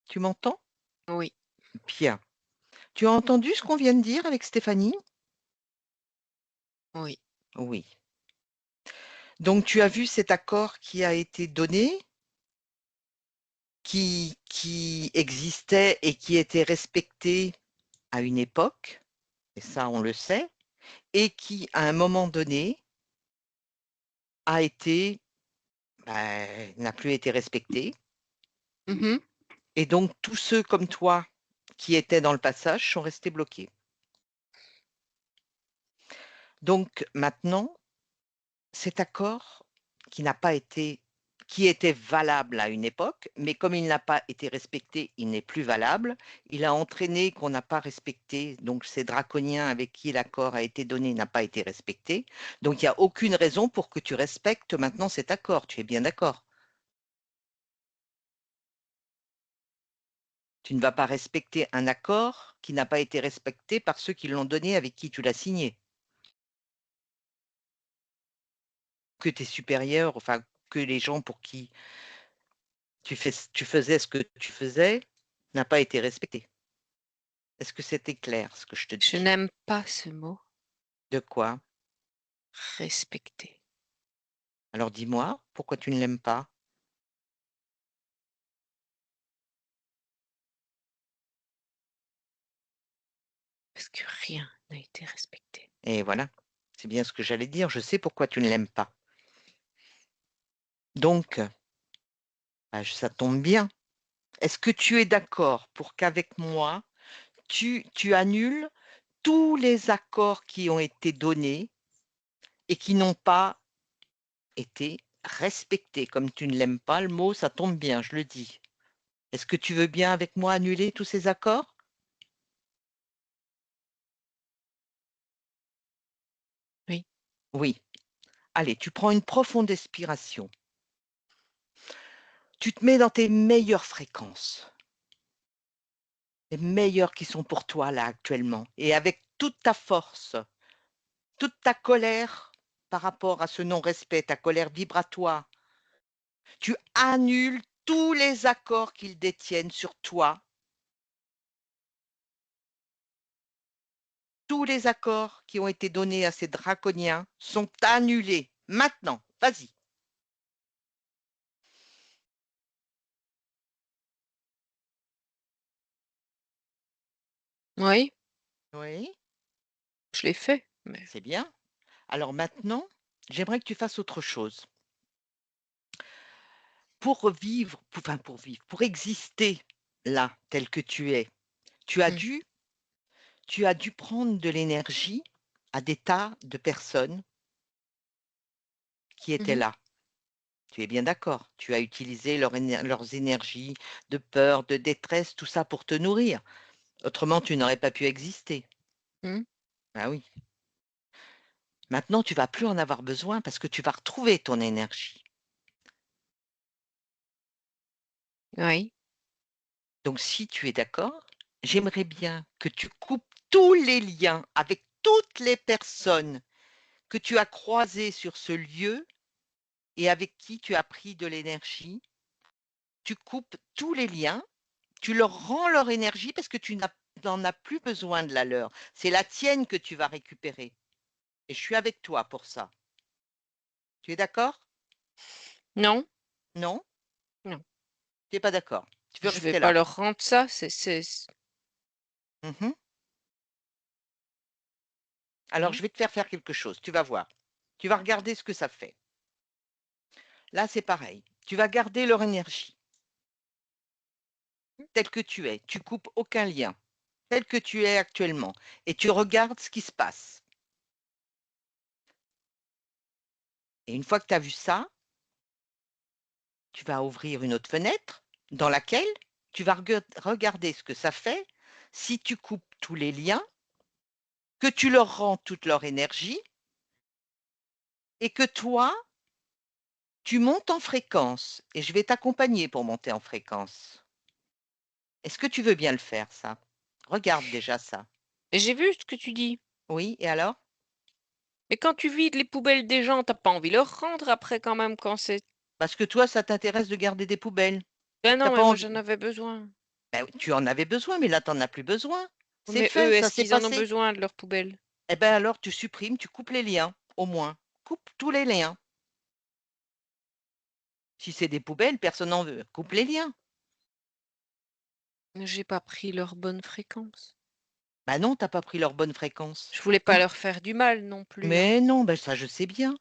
Tu m'entends? Oui, Bien. Tu as entendu ce qu'on vient de dire avec Stéphanie? oui. Oui. Donc tu as vu cet accord qui a été donné, qui existait et qui était respecté à une époque, et ça on le sait, et qui à un moment donné a été, n'a plus été respecté. Mmh. Et donc tous ceux comme toi qui étaient dans le passage sont restés bloqués. Donc maintenant, cet accord qui n'a pas été qui était valable à une époque, mais comme il n'a pas été respecté, il n'est plus valable. Il a entraîné qu'on n'a pas respecté, donc ces draconiens avec qui l'accord a été donné n'a pas été respecté. Donc il n'y a aucune raison pour que tu respectes maintenant cet accord. Tu es bien d'accord? Tu ne vas pas respecter un accord qui n'a pas été respecté par ceux qui l'ont donné, avec qui tu l'as signé. Que tes supérieurs, enfin que les gens pour qui tu faisais ce que tu faisais, n'a pas été respecté. Est-ce que c'était clair ce que je te Je dis? n'aime pas ce mot, De quoi? respecter. Alors dis-moi, pourquoi tu ne l'aimes pas? Parce que rien n'a été respecté. Et voilà, c'est bien ce que j'allais dire, je sais pourquoi tu ne l'aimes pas. Donc, ça tombe bien. Est-ce que tu es d'accord pour qu'avec moi, tu annules tous les accords qui ont été donnés et qui n'ont pas été respectés? Comme tu ne l'aimes pas le mot, ça tombe bien, je le dis. Est-ce que tu veux bien avec moi annuler tous ces accords? Oui. Oui. Allez, tu prends une profonde expiration. Tu te mets dans tes meilleures fréquences, les meilleures qui sont pour toi là actuellement, et avec toute ta force, toute ta colère par rapport à ce non-respect, ta colère vibratoire, tu annules tous les accords qu'ils détiennent sur toi. Tous les accords qui ont été donnés à ces draconiens sont annulés. Maintenant, vas-y. Oui, Oui, je l'ai fait, mais c'est bien. Alors maintenant, j'aimerais que tu fasses autre chose. Pour exister là, tel que tu es, tu as mmh, dû tu as dû prendre de l'énergie à des tas de personnes qui étaient mmh. là. Tu es bien d'accord? Tu as utilisé leurs énergies de peur, de détresse, tout ça pour te nourrir. Autrement, tu n'aurais pas pu exister. Mmh. Ah oui. Maintenant, tu vas plus en avoir besoin parce que tu vas retrouver ton énergie. Oui. Donc, si tu es d'accord, j'aimerais bien que tu coupes tous les liens avec toutes les personnes que tu as croisées sur ce lieu et avec qui tu as pris de l'énergie. Tu coupes tous les liens, tu leur rends leur énergie parce que n'en as plus besoin de la leur. C'est la tienne que tu vas récupérer. Et je suis avec toi pour ça. Tu es d'accord? Non, Non? non, Tu es pas d'accord? Tu veux je vais rester pas là? leur rendre ça, Mmh. Alors, non. je vais te faire quelque chose, tu vas voir. Tu vas regarder ce que ça fait. Là, c'est pareil. Tu vas garder leur énergie, telle que tu es. Tu coupes aucun lien, tel que tu es actuellement et tu regardes ce qui se passe. Et une fois que tu as vu ça, tu vas ouvrir une autre fenêtre dans laquelle tu vas regarder ce que ça fait si tu coupes tous les liens, que tu leur rends toute leur énergie et que toi, tu montes en fréquence et je vais t'accompagner pour monter en fréquence. Est-ce que tu veux bien le faire ça? Regarde déjà ça. Et j'ai vu ce que tu dis, Oui, et alors? mais quand tu vides les poubelles des gens, tu as pas envie de leur rendre après quand même quand c'est Parce que toi, ça t'intéresse de garder des poubelles. ben Tu non, pas mais moi envie. j'en avais besoin. Ben oui, tu en avais besoin, mais là, tu en as plus besoin. C'est Mais fait, eux, ça est-ce s'est qu'ils en ont passé. besoin de leurs poubelles? Eh ben alors, tu supprimes, tu coupes les liens, au moins. Coupe tous les liens. Si c'est des poubelles, personne n'en veut. Coupe les liens. J'ai pas pris leur bonne fréquence. Bah non, t'as pas pris leur bonne fréquence. Je voulais pas Mmh. leur faire du mal non plus, hein. Mais non, ben ça, je sais bien.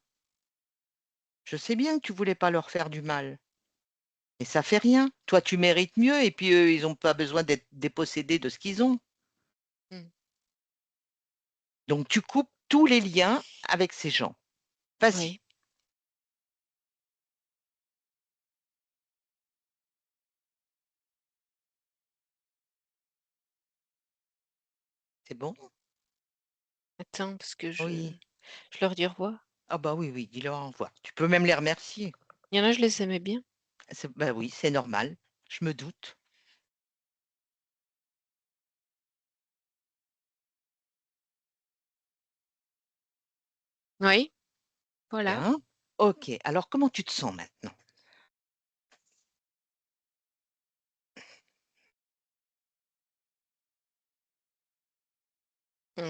Je sais bien que tu voulais pas leur faire du mal. Mais ça fait rien. Toi, tu mérites mieux et puis eux, ils ont pas besoin d'être dépossédés de ce qu'ils ont. Mmh. Donc tu coupes tous les liens avec ces gens. Vas-y, Oui. c'est bon? Attends, parce que Oui. je leur dis au revoir. Ah bah oui, oui, dis-leur au revoir. Tu peux même les remercier. Il y en a, je les aimais bien. Bah oui, c'est normal. Je me doute. Oui, voilà. Bien. Ok. Alors, comment tu te sens maintenant?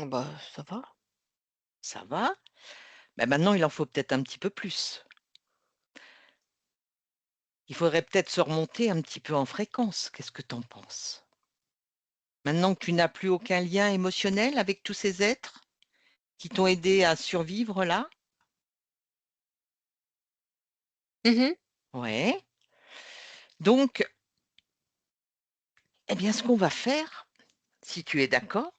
Bah, ça va. Ça va? Ben maintenant, il en faut peut-être un petit peu plus. Il faudrait peut-être se remonter un petit peu en fréquence. Qu'est-ce que tu en penses? Maintenant que tu n'as plus aucun lien émotionnel avec tous ces êtres qui t'ont aidé à survivre là? Mmh. Ouais. Donc, eh bien, ce qu'on va faire, si tu es d'accord,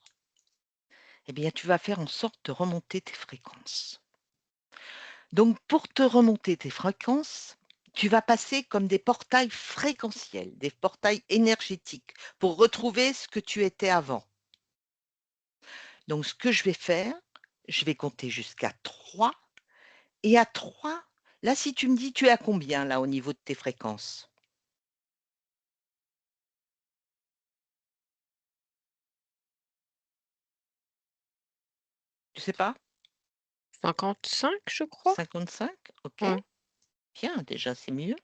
eh bien, tu vas faire en sorte de remonter tes fréquences. Donc, pour te remonter tes fréquences, tu vas passer comme des portails fréquentiels, des portails énergétiques pour retrouver ce que tu étais avant. Donc, ce que je vais faire, je vais compter jusqu'à 3 et à 3, là, si tu me dis, tu es à combien là au niveau de tes fréquences? Tu sais pas? 55, je crois? 55? OK, Ouais. bien, déjà, c'est mieux.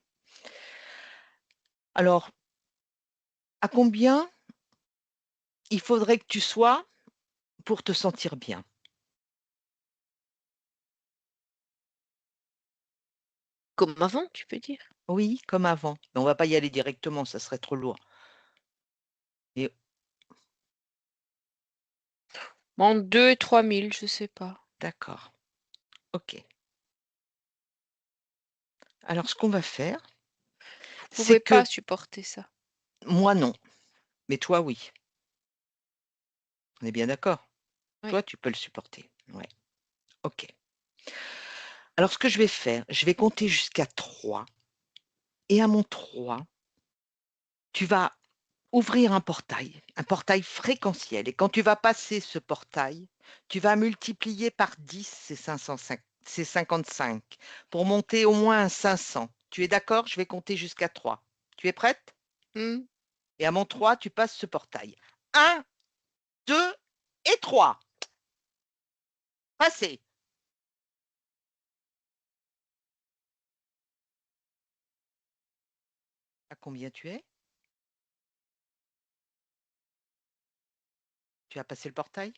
Alors, à combien il faudrait que tu sois pour te sentir bien? Comme avant, tu peux dire? Oui, comme avant, mais on va pas y aller directement, ça serait trop lourd. Et Entre 2 et 3 000, je sais pas. D'accord. OK. Alors, ce qu'on va faire, Vous c'est pouvez pas que supporter ça. moi, non, mais toi, oui. On est bien d'accord? Oui. Toi, tu peux le supporter. Ouais. OK. Alors, ce que je vais faire, je vais compter jusqu'à 3 et à mon 3, tu vas ouvrir un portail fréquentiel et quand tu vas passer ce portail, tu vas multiplier par 10 ces 505 ces 55 pour monter au moins à 500. Tu es d'accord? Je vais compter jusqu'à 3. Tu es prête? Mmh. Et à mon 3, tu passes ce portail. 1, 2 et 3. Passez. À combien tu es? Tu as passé le portail?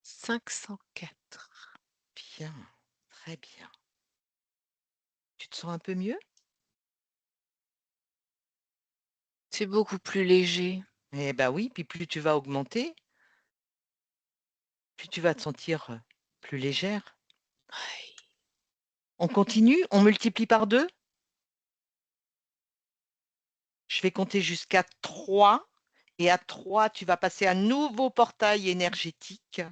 504. Bien, très bien. Tu te sens un peu mieux? C'est beaucoup plus léger. Eh ben oui, puis plus tu vas augmenter, plus tu vas te sentir, plus légère. Aïe. On continue? On multiplie par 2? Je vais compter jusqu'à 3 et à 3, tu vas passer un nouveau portail énergétique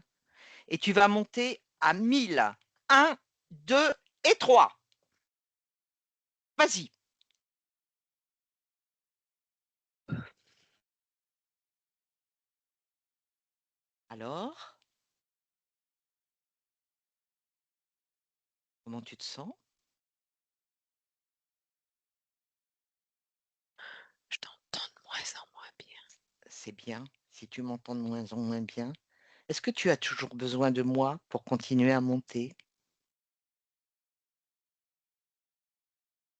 et tu vas monter à 1000. 1, 2 et 3. Vas-y. Alors, comment tu te sens? Je t'entends de moins en moins bien. C'est bien, si tu m'entends de moins en moins bien. Est-ce que tu as toujours besoin de moi pour continuer à monter?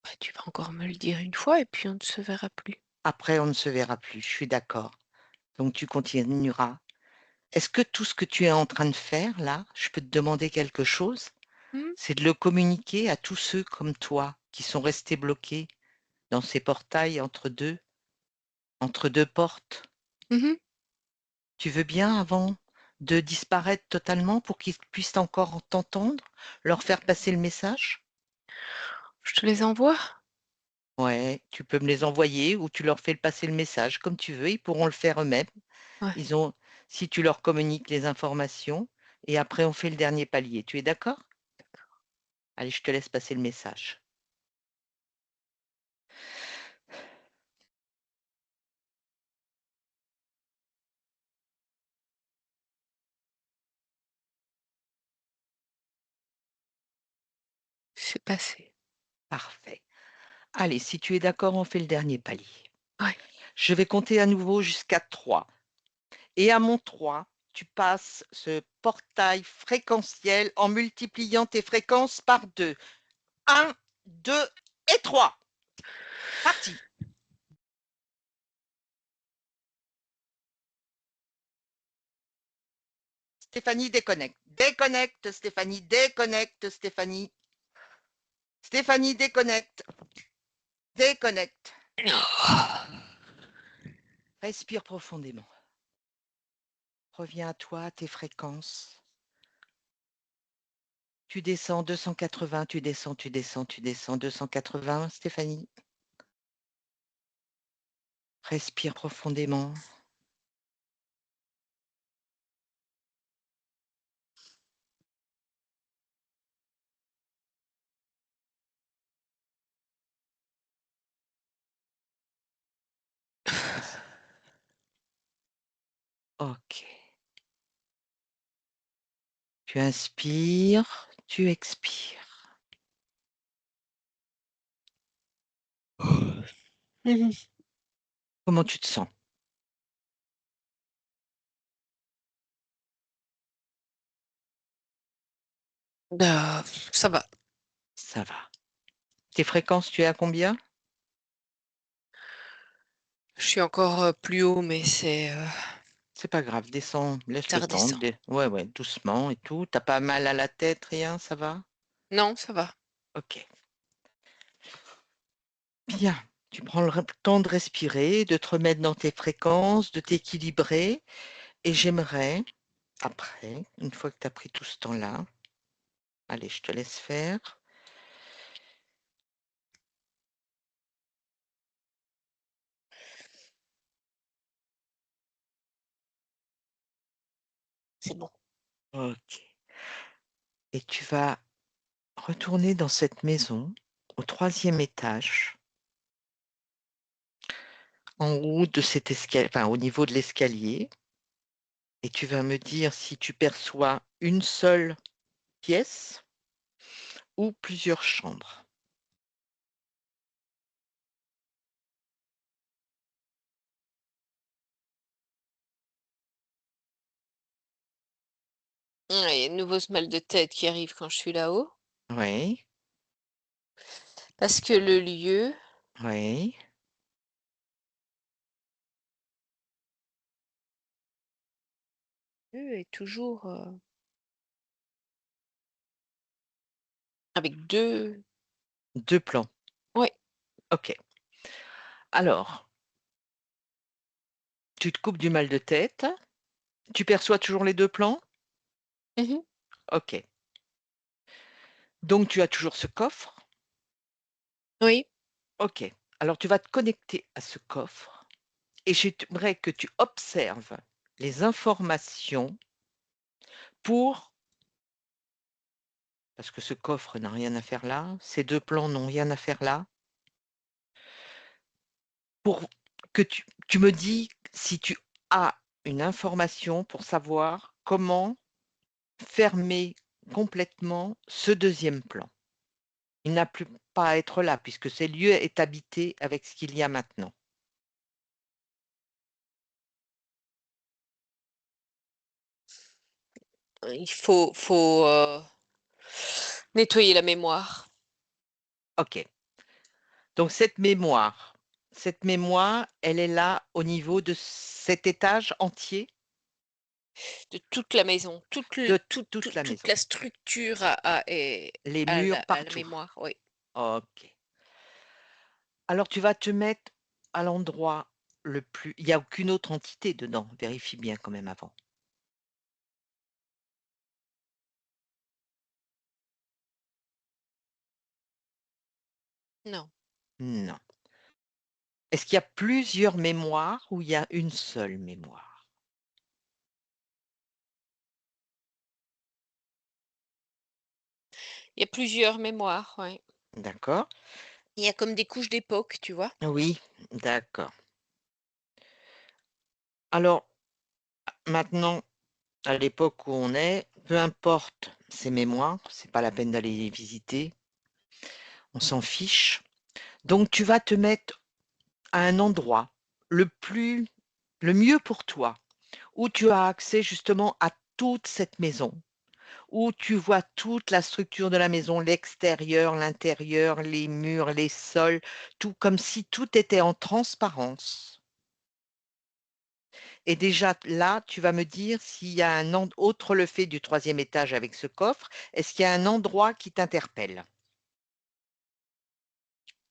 Bah, tu vas encore me le dire une fois et puis on ne se verra plus. Après, on ne se verra plus, je suis d'accord. Donc tu continueras. Est-ce que tout ce que tu es en train de faire là, je peux te demander quelque chose? Mmh. C'est de le communiquer à tous ceux comme toi qui sont restés bloqués dans ces portails entre 2 portes. Mmh. Tu veux bien avant de disparaître totalement pour qu'ils puissent encore t'entendre, leur faire passer le message? Je te les envoie? Ouais, tu peux me les envoyer ou tu leur fais passer le message comme tu veux, ils pourront le faire eux-mêmes. Ouais. Ils ont si tu leur communiques les informations et après on fait le dernier palier. Tu es d'accord? Allez, je te laisse passer le message. C'est passé. Parfait. Allez, si tu es d'accord, on fait le dernier palier. Ouais. Je vais compter à nouveau jusqu'à 3 et à mon 3, tu passes ce portail fréquentiel en multipliant tes fréquences par 2. 1, 2 et 3. Parti. Stéphanie déconnecte. Déconnecte, Stéphanie, déconnecte, Stéphanie. Stéphanie déconnecte. Déconnecte. Respire profondément. Reviens à toi, à tes fréquences. Tu descends 280, tu descends, tu descends, tu descends 280, Stéphanie. Respire profondément. OK. Tu inspires, tu expires. Mmh. Comment tu te sens? Ça va. Ça va. Tes fréquences, tu es à combien? Je suis encore, plus haut, mais C'est pas grave, descends, laisse ça le temps. redescend. Ouais, ouais, doucement et tout. T'as pas mal à la tête, rien, ça va? Non, ça va. OK. Bien. Tu prends le temps de respirer, de te remettre dans tes fréquences, de t'équilibrer et j'aimerais après, une fois que tu as pris tout ce temps-là, allez, je te laisse faire. C'est bon. OK. Et tu vas retourner dans cette maison au 3e étage, en haut de cet escalier, enfin au niveau de l'escalier, et tu vas me dire si tu perçois une seule pièce ou plusieurs chambres. Il y a de nouveau ce mal de tête qui arrive quand je suis là-haut. Oui, Parce que le lieu oui. est toujours avec deux. 2 plans. Oui. OK. Alors, tu te coupes du mal de tête. Tu perçois toujours les 2 plans? Mhm. OK. Donc tu as toujours ce coffre? Oui. OK. Alors tu vas te connecter à ce coffre et j'aimerais que tu observes les informations pour parce que ce coffre n'a rien à faire là, ces 2 plans n'ont rien à faire là, pour que tu me dis si tu as une information pour savoir comment fermer complètement ce 2e plan. Il n'a plus pas à être là puisque ce lieu est habité avec ce qu'il y a maintenant. Il faut nettoyer la mémoire OK. Donc cette mémoire, elle est là au niveau de cet étage entier? de toute la maison, De toute la toute maison? la structure est Les murs à la partout? mémoire, oui. OK. Alors tu vas te mettre à l'endroit le plus il y a aucune autre entité dedans? Vérifie bien quand même avant. Non, Non. Est-ce qu'il y a plusieurs mémoires ou il y a une seule mémoire? il y a plusieurs mémoires, oui. D'accord. Il y a comme des couches d'époque, tu vois? Oui, d'accord. Alors, maintenant, à l'époque où on est, peu importe ces mémoires, c'est pas la peine d'aller les visiter, on s'en fiche. Donc tu vas te mettre à un endroit le mieux pour toi, où tu as accès justement à toute cette maison, où tu vois toute la structure de la maison, l'extérieur, l'intérieur, les murs, les sols, tout comme si tout était en transparence. Et déjà là, tu vas me dire s'il y a outre le fait du 3e étage avec ce coffre, est-ce qu'il y a un endroit qui t'interpelle?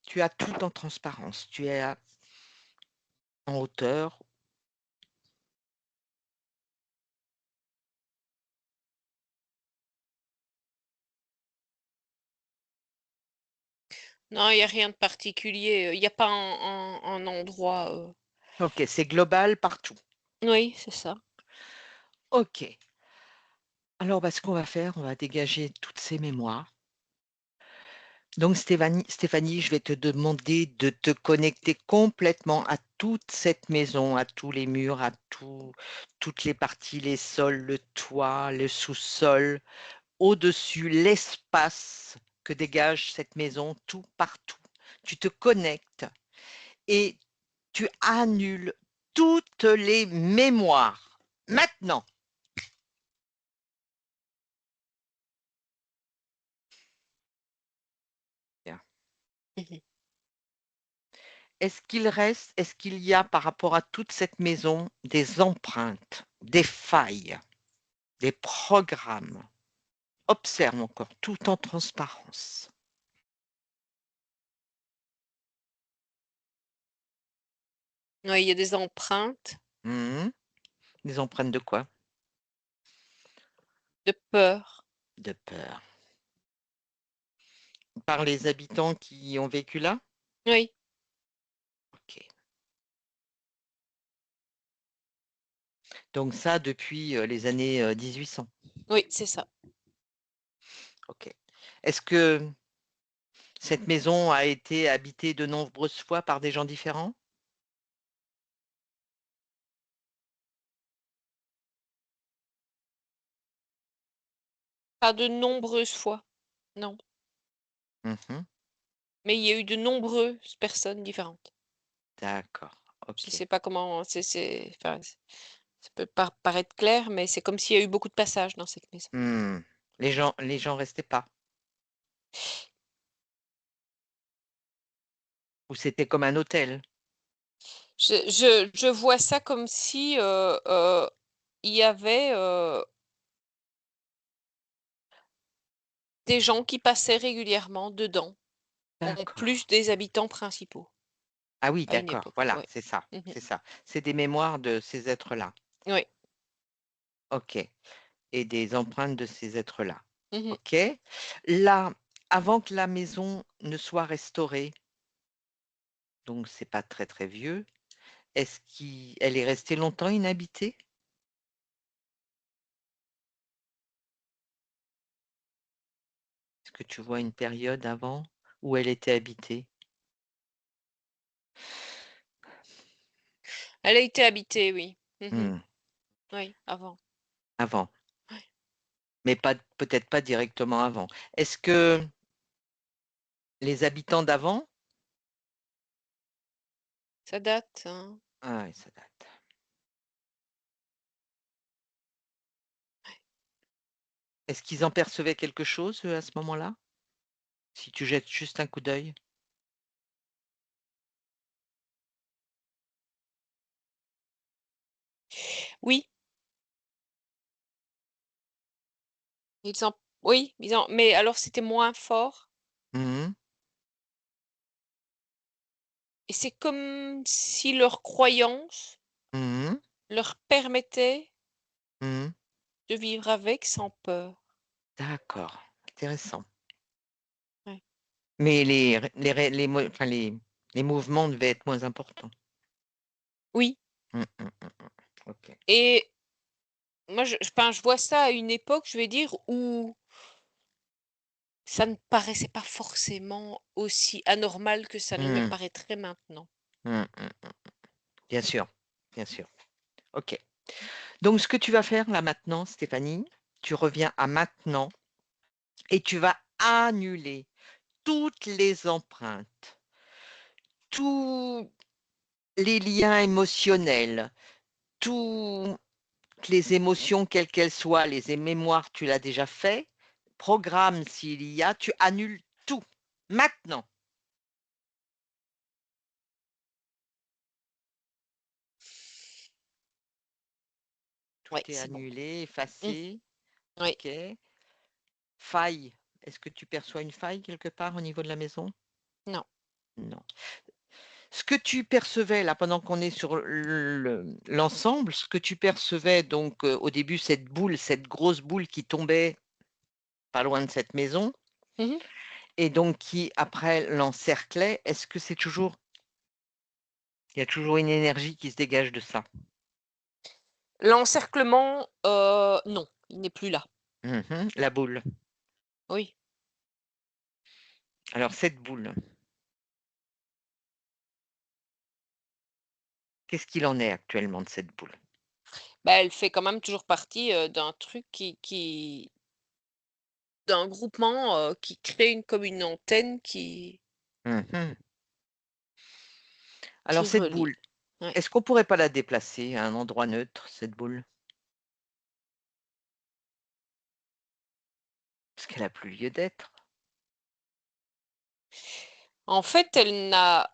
Tu as tout en transparence, tu es en hauteur. Non, il y a rien de particulier, il y a pas un endroit, OK, c'est global partout. oui, c'est ça. OK. Alors, bah, ce qu'on va faire, on va dégager toutes ces mémoires. Donc Stéphanie, je vais te demander de te connecter complètement à toute cette maison, à tous les murs, toutes les parties, les sols, le toit, le sous-sol, au-dessus, l'espace que dégage cette maison, tout partout. Tu te connectes et tu annules toutes les mémoires. Maintenant. Bien. Mmh. Est-ce qu'il y a par rapport à toute cette maison des empreintes, des failles, des programmes? Observe encore tout en transparence. Ouais, il y a des empreintes. Mmh. Des empreintes de quoi? De peur. De peur. Par les habitants qui ont vécu là? Oui. OK. Donc ça depuis, les années, 1800? Oui, c'est ça. OK. Est-ce que cette maison a été habitée de nombreuses fois par des gens différents? Pas de nombreuses fois, non. Mmh. Mais il y a eu de nombreuses personnes différentes. D'accord, Je ne OK. sais pas comment enfin, ça peut pas paraître clair, mais c'est comme s'il y a eu beaucoup de passages dans cette maison. Mmh. Les gens restaient pas? Ou c'était comme un hôtel? Je vois ça comme si, il y avait, des gens qui passaient régulièrement dedans, en D'accord. plus des habitants principaux, Ah oui, à une d'accord, époque, voilà, ouais. c'est ça, Mmh. c'est ça. C'est des mémoires de ces êtres-là. Oui. OK, et des empreintes de ces êtres-là. Mmh. OK. Là, avant que la maison ne soit restaurée, donc c'est pas très, très vieux, elle est restée longtemps inhabitée? Est-ce que tu vois une période avant où elle était habitée? Elle a été habitée, oui. Mmh. Mmh, Oui, avant. avant, Ouais. mais pas peut-être pas directement avant. Est-ce que les habitants d'avant? Ça date, hein. Ah oui, ça date. Est-ce qu'ils en percevaient quelque chose, à ce moment-là? Si tu jettes juste un coup d'œil? Oui, ils en oui, mais alors c'était moins fort Mmh. et c'est comme si leur croyance Mmh. leur permettait Mmh. de vivre avec sans peur. D'accord, intéressant. Ouais. Mais les mo enfin les mouvements devaient être moins importants. Oui, Mmh, mmh, mmh, mmh. OK. et moi je vois ça à une époque, je vais dire, où ça ne paraissait pas forcément aussi anormal que ça ne me Mmh. paraîtrait maintenant. Mmh, mmh, mmh. Bien sûr, bien sûr. OK. Donc ce que tu vas faire là maintenant, Stéphanie, tu reviens à maintenant et tu vas annuler toutes les empreintes, tous les liens émotionnels, toutes les émotions quelles qu'elles soient, mémoires, tu l'as déjà fait, programme s'il y a, tu annules tout, maintenant. Tout Ouais, est c'est bon. annulé, Mmh, effacé, oui, OK. Faille, est-ce que tu perçois une faille quelque part au niveau de la maison? non. Non. Ce que tu percevais là, pendant qu'on est sur l'ensemble, ce que tu percevais donc, au début, cette boule, cette grosse boule qui tombait pas loin de cette maison Mmh. et donc qui après l'encerclait, est-ce que c'est toujours il y a toujours une énergie qui se dégage de ça? L'encerclement, non, il n'est plus là. Mmh. La boule. Oui. Alors cette boule, qu'est-ce qu'il en est actuellement de cette boule? Bah, elle fait quand même toujours partie, d'un truc d'un groupement, qui crée comme une antenne Mmh. Alors qui cette relie. boule, Ouais. est-ce qu'on pourrait pas la déplacer à un endroit neutre, cette boule? Parce qu'elle a plus lieu d'être. En fait, elle n'a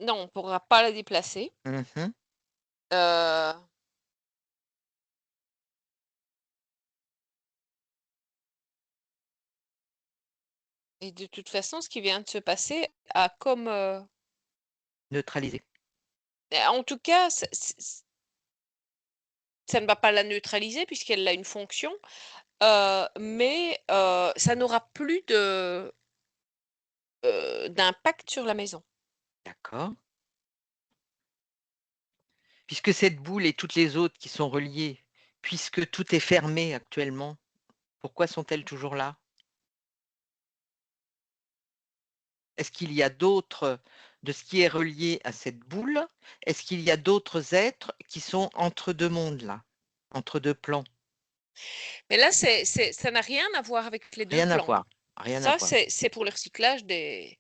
non, on ne pourra pas la déplacer. Mmh. Heu et de toute façon, ce qui vient de se passer a comme, Neutralisée. en tout cas, ça ne va pas la neutraliser puisqu'elle a une fonction, mais ça n'aura plus d'impact sur la maison. D'accord. Puisque cette boule et toutes les autres qui sont reliées, puisque tout est fermé actuellement, pourquoi sont-elles toujours là? Est-ce qu'il y a d'autres de ce qui est relié à cette boule, est-ce qu'il y a d'autres êtres qui sont entre 2 mondes là, entre 2 plans? Mais là, ça n'a rien à voir avec les 2 Rien à plans, hein. voir, rien à Ça, voir. c'est pour le recyclage Des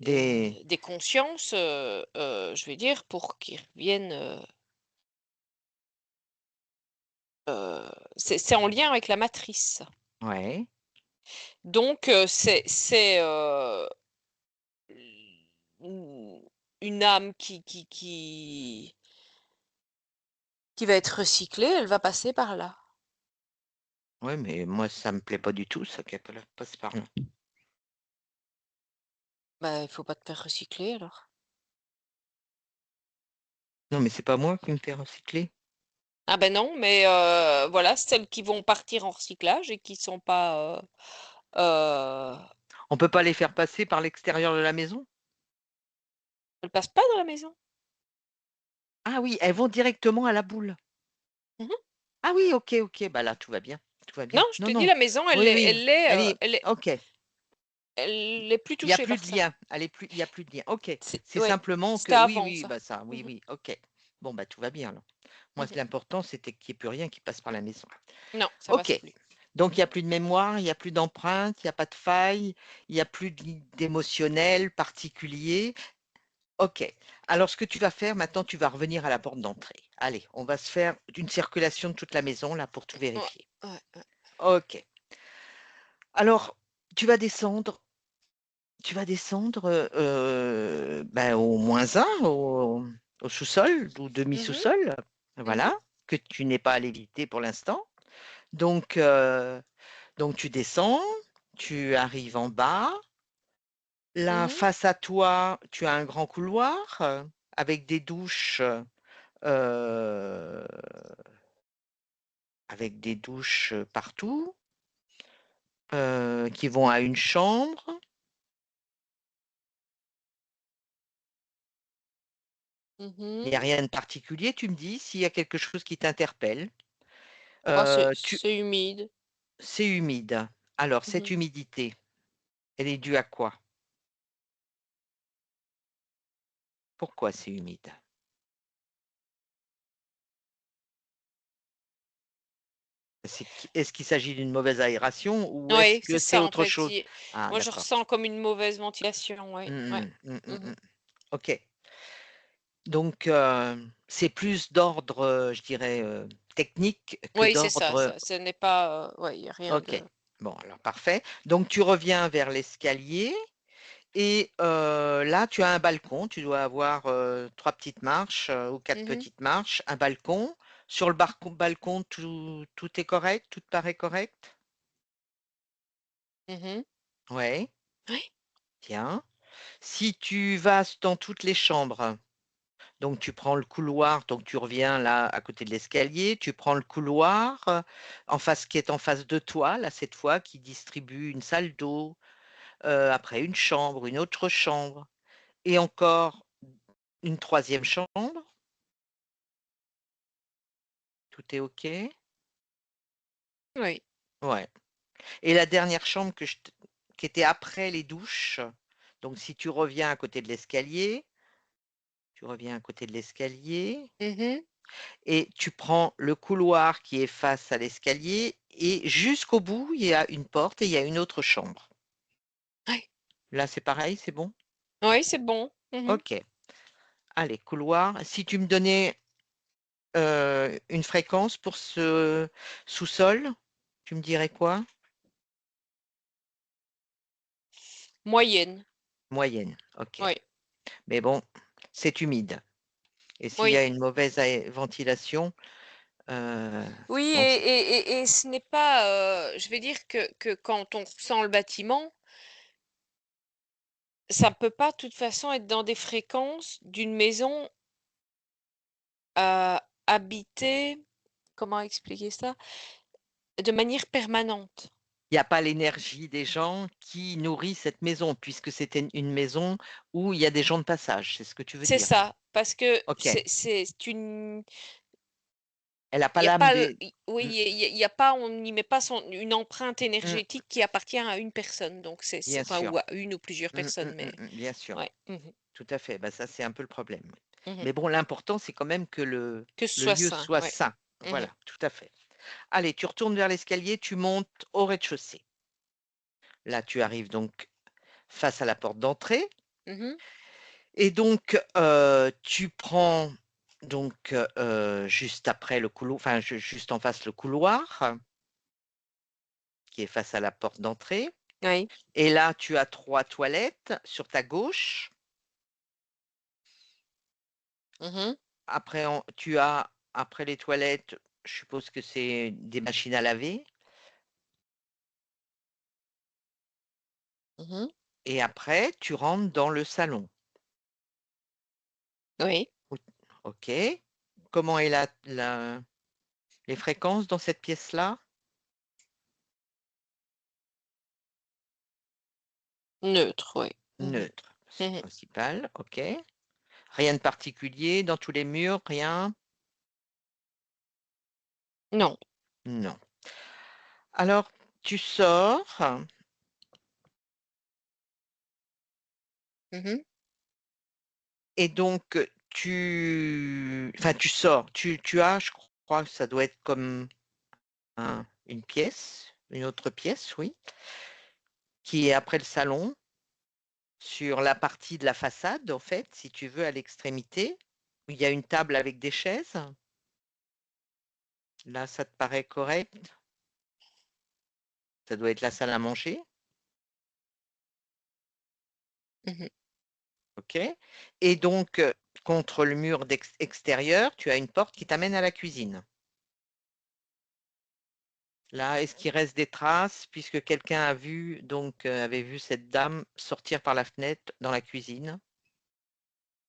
des consciences, je vais dire, pour qu'ils reviennent, c'est en lien avec la matrice. Ouais, Donc c'est, u une âme qui va être recyclée, elle va passer par là. ouais, mais moi ça me plaît pas du tout ça qu'elle passe par là. Bah, il faut pas te faire recycler alors. Non, mais c'est pas moi qui me fais recycler. Ah ben non, mais voilà, celles qui vont partir en recyclage et qui sont pas, On peut pas les faire passer par l'extérieur de la maison? elles passent pas dans la maison. Ah oui, elles vont directement à la boule. Mmh. Ah oui, OK, OK, bah là tout va bien, tout va Non, bien. je Non, te dis non, la maison, oui, oui, elle est elle est OK. elle est plus Il y a touchée plus par de ça. lien, il y a plus de lien. OK, c'est Oui, simplement que c'était oui, avant oui, ça. bah ça, oui, Mmh mh. oui, OK. Bon, bah tout va bien alors. Moi, Mmh. l'important, c'était qu'il y ait plus rien qui passe par la maison. Non, ça passe OK, plus. donc il y a plus de mémoire, il y a plus d'empreinte, il y a pas de faille, il y a plus d'émotionnel particulier. OK. Alors ce que tu vas faire maintenant, tu vas revenir à la porte d'entrée. Allez, on va se faire une circulation de toute la maison là pour tout Ouais, vérifier. ouais. OK. Alors, tu vas descendre ben, au -1, au sous-sol ou Mmh mh. demi-sous-sol, Mmh. voilà, que tu n'es pas allé visiter pour l'instant. Donc tu descends, tu arrives en bas. Là, Mmh. face à toi, tu as un grand couloir, avec des douches, heu, partout, qui vont à une chambre. Il n'y a Mmh. rien de particulier, tu me dis s'il y a quelque chose qui t'interpelle. Oh, Tu c'est humide. C'est humide. Alors cette Mmh. humidité, elle est due à quoi? Pourquoi c'est humide? Est-ce qu'il s'agit d'une mauvaise aération ou est-ce Oui, c'est que c'est ça en autre fait. chose? Ah Moi, je d'accord. ressens comme une mauvaise ventilation, oui, ouais. Mmh. OK. Donc c'est plus d'ordre, je dirais, technique que Oui, c'est ça, d'ordre ce n'est pas, ouais, il y a rien OK. de Bon alors parfait. Donc tu reviens vers l'escalier et là tu as un balcon. Tu dois avoir, 3 petites marches, ou 4 mmh mh. petites marches, un balcon. Sur le balcon, tout est correct? Tout te paraît correct? Mmh. Ouais, Oui. bien. Si tu vas dans toutes les chambres, donc tu prends le couloir, donc tu reviens là à côté de l'escalier, tu prends le couloir, en face qui est en face de toi, là cette fois, qui distribue une salle d'eau, après une chambre, une autre chambre et encore une troisième chambre. Tout est OK? Oui. Ouais, et la dernière chambre qui était après les douches, donc si tu reviens à côté de l'escalier, tu reviens à côté de l'escalier Mmh. et tu prends le couloir qui est face à l'escalier et jusqu'au bout, il y a une porte et il y a une autre chambre. Oui. Là, c'est pareil, c'est bon? Oui, c'est bon. Mmh. OK. Allez, couloir. Si tu me donnais, une fréquence pour ce sous-sol, tu me dirais quoi? Moyenne. Moyenne, OK. Oui. Mais bon, c'est humide et s'il y Oui. a une mauvaise ventilation, Oui bon c et ce n'est pas, je vais dire que quand on ressent le bâtiment, ça peut pas de toute façon être dans des fréquences d'une maison, habitée, comment expliquer ça? de manière permanente. Il n'y a pas l'énergie des gens qui nourrit cette maison, puisque c'était une maison où il y a des gens de passage, c'est ce que tu veux C'est dire? ça, parce que OK. c'est une Elle a il pas y a l'âme pas l des i oui, mmh, il y a pas on n'y met pas une empreinte mmh, énergétique qui appartient à une personne, donc c'est bien enfin sûr. ou à une ou plusieurs personnes, mais Bien sûr, ouais. Mmh mh. tout à fait. Bah, ça, c'est un peu le problème. Mmh. Mais bon, l'important, c'est quand même que le Que ce le soit lieu sain, soit ouais. sain. Mmh. Voilà, tout à fait. Allez, tu retournes vers l'escalier, tu montes au rez-de-chaussée. Là, tu arrives donc face à la porte d'entrée Mmh. et donc tu prends donc juste après le couloir, enfin, juste en face le couloir qui est face à la porte d'entrée Oui. et là, tu as 3 toilettes sur ta gauche. Mmh. Après tu as après les toilettes, je suppose que c'est des machines à laver Mmh. et après tu rentres dans le salon. Oui. O OK. Comment est la les fréquences dans cette pièce-là? Neutre, oui. Mmh. Neutre, c'est le Mmh. principal, OK. Rien de particulier dans tous les murs, rien? Non. Non. Alors tu sors Mmh. et donc tu sors, tu as, je crois que ça doit être comme une pièce, une autre pièce, oui, qui est après le salon. Sur la partie de la façade, en fait, si tu veux, à l'extrémité, où il y a une table avec des chaises. Là, ça te paraît correct? Ça doit être la salle à manger, Mmh. OK? Et donc, contre le mur extérieur, tu as une porte qui t'amène à la cuisine. Là, est-ce qu'il reste des traces puisque quelqu'un a vu donc, avait vu cette dame sortir par la fenêtre dans la cuisine?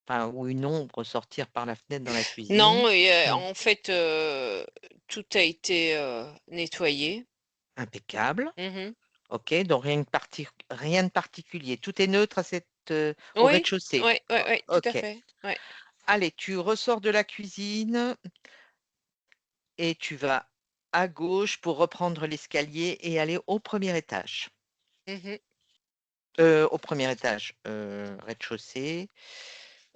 Enfin, ou une ombre sortir par la fenêtre dans la cuisine? Non et Non. en fait, tout a été, nettoyé. Impeccable. Mmh. OK, donc rien de particulier. Tout est neutre à au Oui, rez-de-chaussée? oui, oui, O oui, tout à OK. fait, ouais. Allez, tu ressors de la cuisine et tu vas à gauche pour reprendre l'escalier et aller au premier étage. Mmh. Au premier étage, rez-de-chaussée,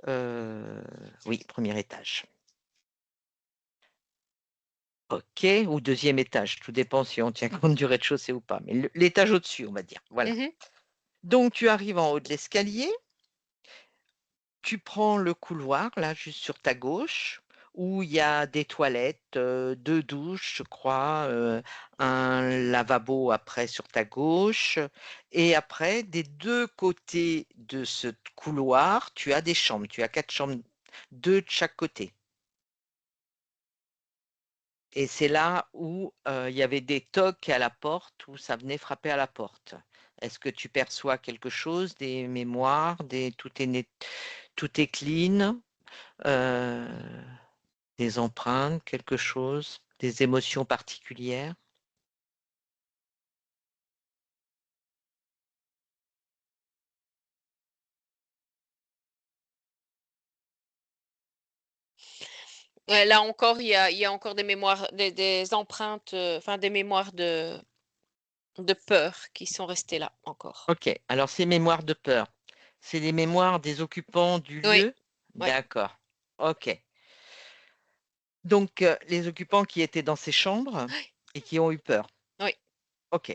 heu, oui, premier étage. OK, ou deuxième étage, tout dépend si on tient compte du rez-de-chaussée ou pas, mais l'étage au-dessus, on va dire, voilà. Mmh. Donc tu arrives en haut de l'escalier. Tu prends le couloir, là, juste sur ta gauche, où il y a des toilettes, 2 douches, je crois, un lavabo après sur ta gauche et après des 2 côtés de ce couloir, tu as des chambres. Tu as 4 chambres, 2 de chaque côté et c'est là où, il y avait des tocs à la porte, où ça venait frapper à la porte. Est-ce que tu perçois quelque chose, des mémoires, des tout est clean? Heu, des empreintes, quelque chose, des émotions particulières? Ouais, là encore, il y a encore des mémoires, des empreintes, enfin des mémoires de peur qui sont restées là encore. OK, alors ces mémoires de peur, c'est les mémoires des occupants du Oui, lieu? oui, D'accord, OK. Donc les occupants qui étaient dans ces chambres et qui ont eu peur? oui. OK.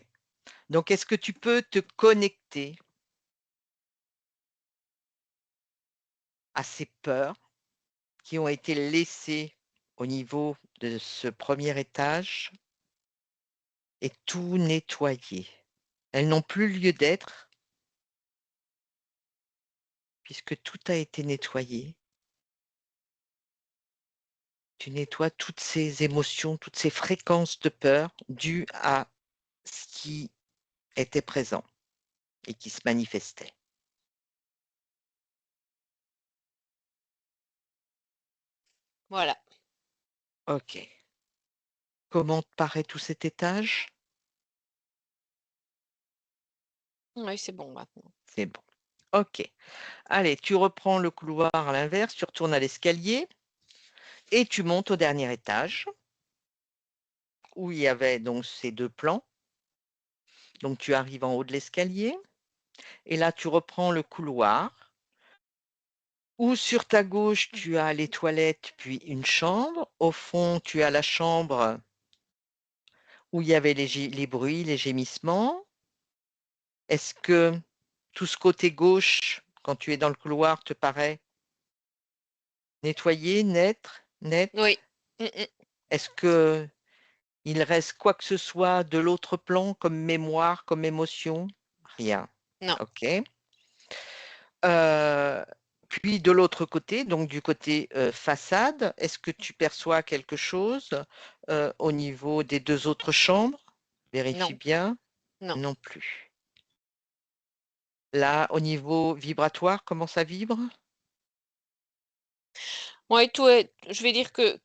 Donc est-ce que tu peux te connecter à ces peurs qui ont été laissées au niveau de ce premier étage et tout nettoyer? Elles n'ont plus lieu d'être puisque tout a été nettoyé. Tu nettoies toutes ces émotions, toutes ces fréquences de peur dues à ce qui était présent et qui se manifestait. Voilà. OK. Comment te paraît tout cet étage? Oui, c'est bon maintenant. C'est bon. OK. Allez, tu reprends le couloir à l'inverse, tu retournes à l'escalier et tu montes au dernier étage où il y avait donc ces 2 plans. Donc tu arrives en haut de l'escalier et là tu reprends le couloir où sur ta gauche tu as les toilettes puis une chambre. Au fond, tu as la chambre où il y avait les bruits, les gémissements. Est-ce que tout ce côté gauche, quand tu es dans le couloir, te paraît nettoyé, net? Oui. Mmh mh. Est-ce qu'il reste quoi que ce soit de l'autre plan comme mémoire, comme émotion? Rien. Non, OK. Heu, Puis de l'autre côté, donc du côté, façade, est-ce que tu perçois quelque chose, au niveau des 2 autres chambres? Vérifie non, bien. non. Non plus. Là, au niveau vibratoire, comment ça vibre? Ouais, tout est je vais dire que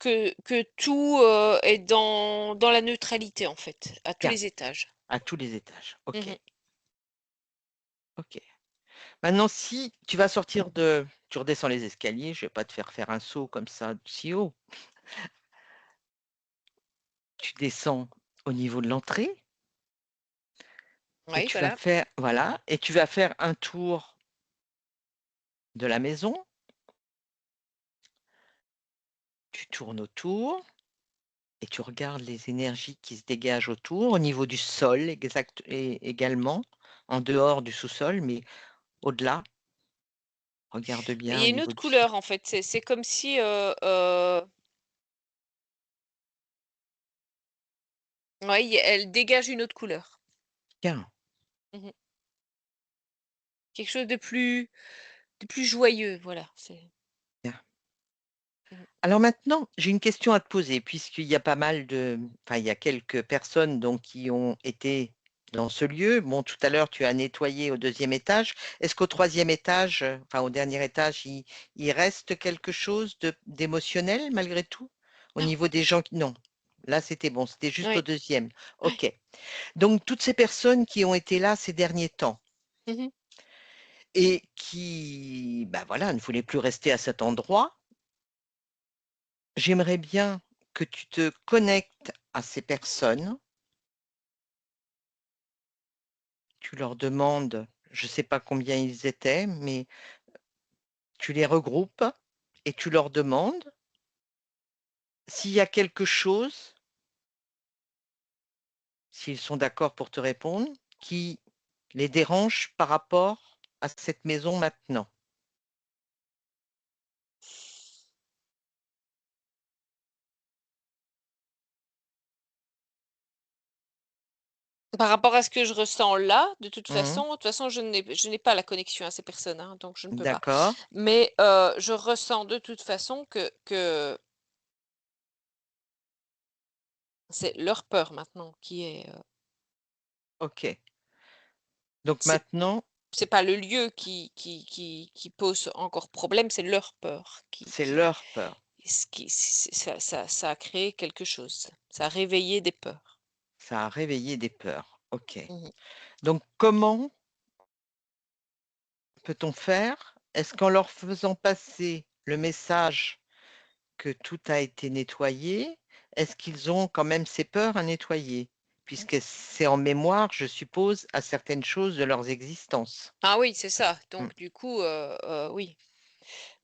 tout, est dans la neutralité, en fait, à tous Bien, les étages. à tous les étages. Mmh OK, mh. OK. Maintenant si tu vas sortir de tu redescends les escaliers, je vais pas te faire faire un saut comme ça si haut. Tu descends au niveau de l'entrée et Oui, tu vas voilà. faire voilà et tu vas faire un tour de la maison. Tu tournes autour et tu regardes les énergies qui se dégagent autour, au niveau du sol exact et également, en dehors du sous-sol, mais au-delà. Regarde Il bien y a au une niveau autre du sol. couleur, en fait, c'est comme si, ouais, il y a elle dégage une autre couleur. Bien, Mmh mh. Quelque chose de plus joyeux, voilà, c'est bien. mmh mh. Alors maintenant, j'ai une question à te poser puisqu'il y a pas mal de enfin, il y a quelques personnes donc qui ont été dans ce lieu. Bon, tout à l'heure, tu as nettoyé au deuxième étage. Est-ce qu'au troisième étage, enfin au dernier étage, il reste quelque chose d'émotionnel malgré tout? Au Non, niveau des gens qui non, là c'était bon, c'était juste au oui, deuxième. oui. OK. Donc toutes ces personnes qui ont été là ces derniers temps Mmh mh. et qui, bah, voilà, ne voulaient plus rester à cet endroit. J'aimerais bien que tu te connectes à ces personnes. Tu leur demandes, je ne sais pas combien ils étaient, mais tu les regroupes et tu leur demandes s'il y a quelque chose, s'ils sont d'accord pour te répondre, qui les dérange par rapport à cette maison maintenant. Par rapport à ce que je ressens là, Mmh. de toute façon, je n'ai pas la connexion à ces personnes, hein, donc je ne peux pas. D'accord, Mais, je ressens de toute façon que c'est leur peur maintenant qui est, OK. Donc c'est maintenant, c'est pas le lieu qui pose encore problème, c'est leur peur c'est leur peur. qui ça a créé quelque chose. Ça a réveillé des peurs. Ça a réveillé des peurs. OK. Mmh mh. Donc comment peut-on faire? Est-ce qu'en leur faisant passer le message que tout a été nettoyé, est-ce qu'ils ont quand même ces peurs à nettoyer? Puisque c'est en mémoire, je suppose, à certaines choses de leurs existences. Ah oui, c'est ça. Mmh. Donc du coup, oui.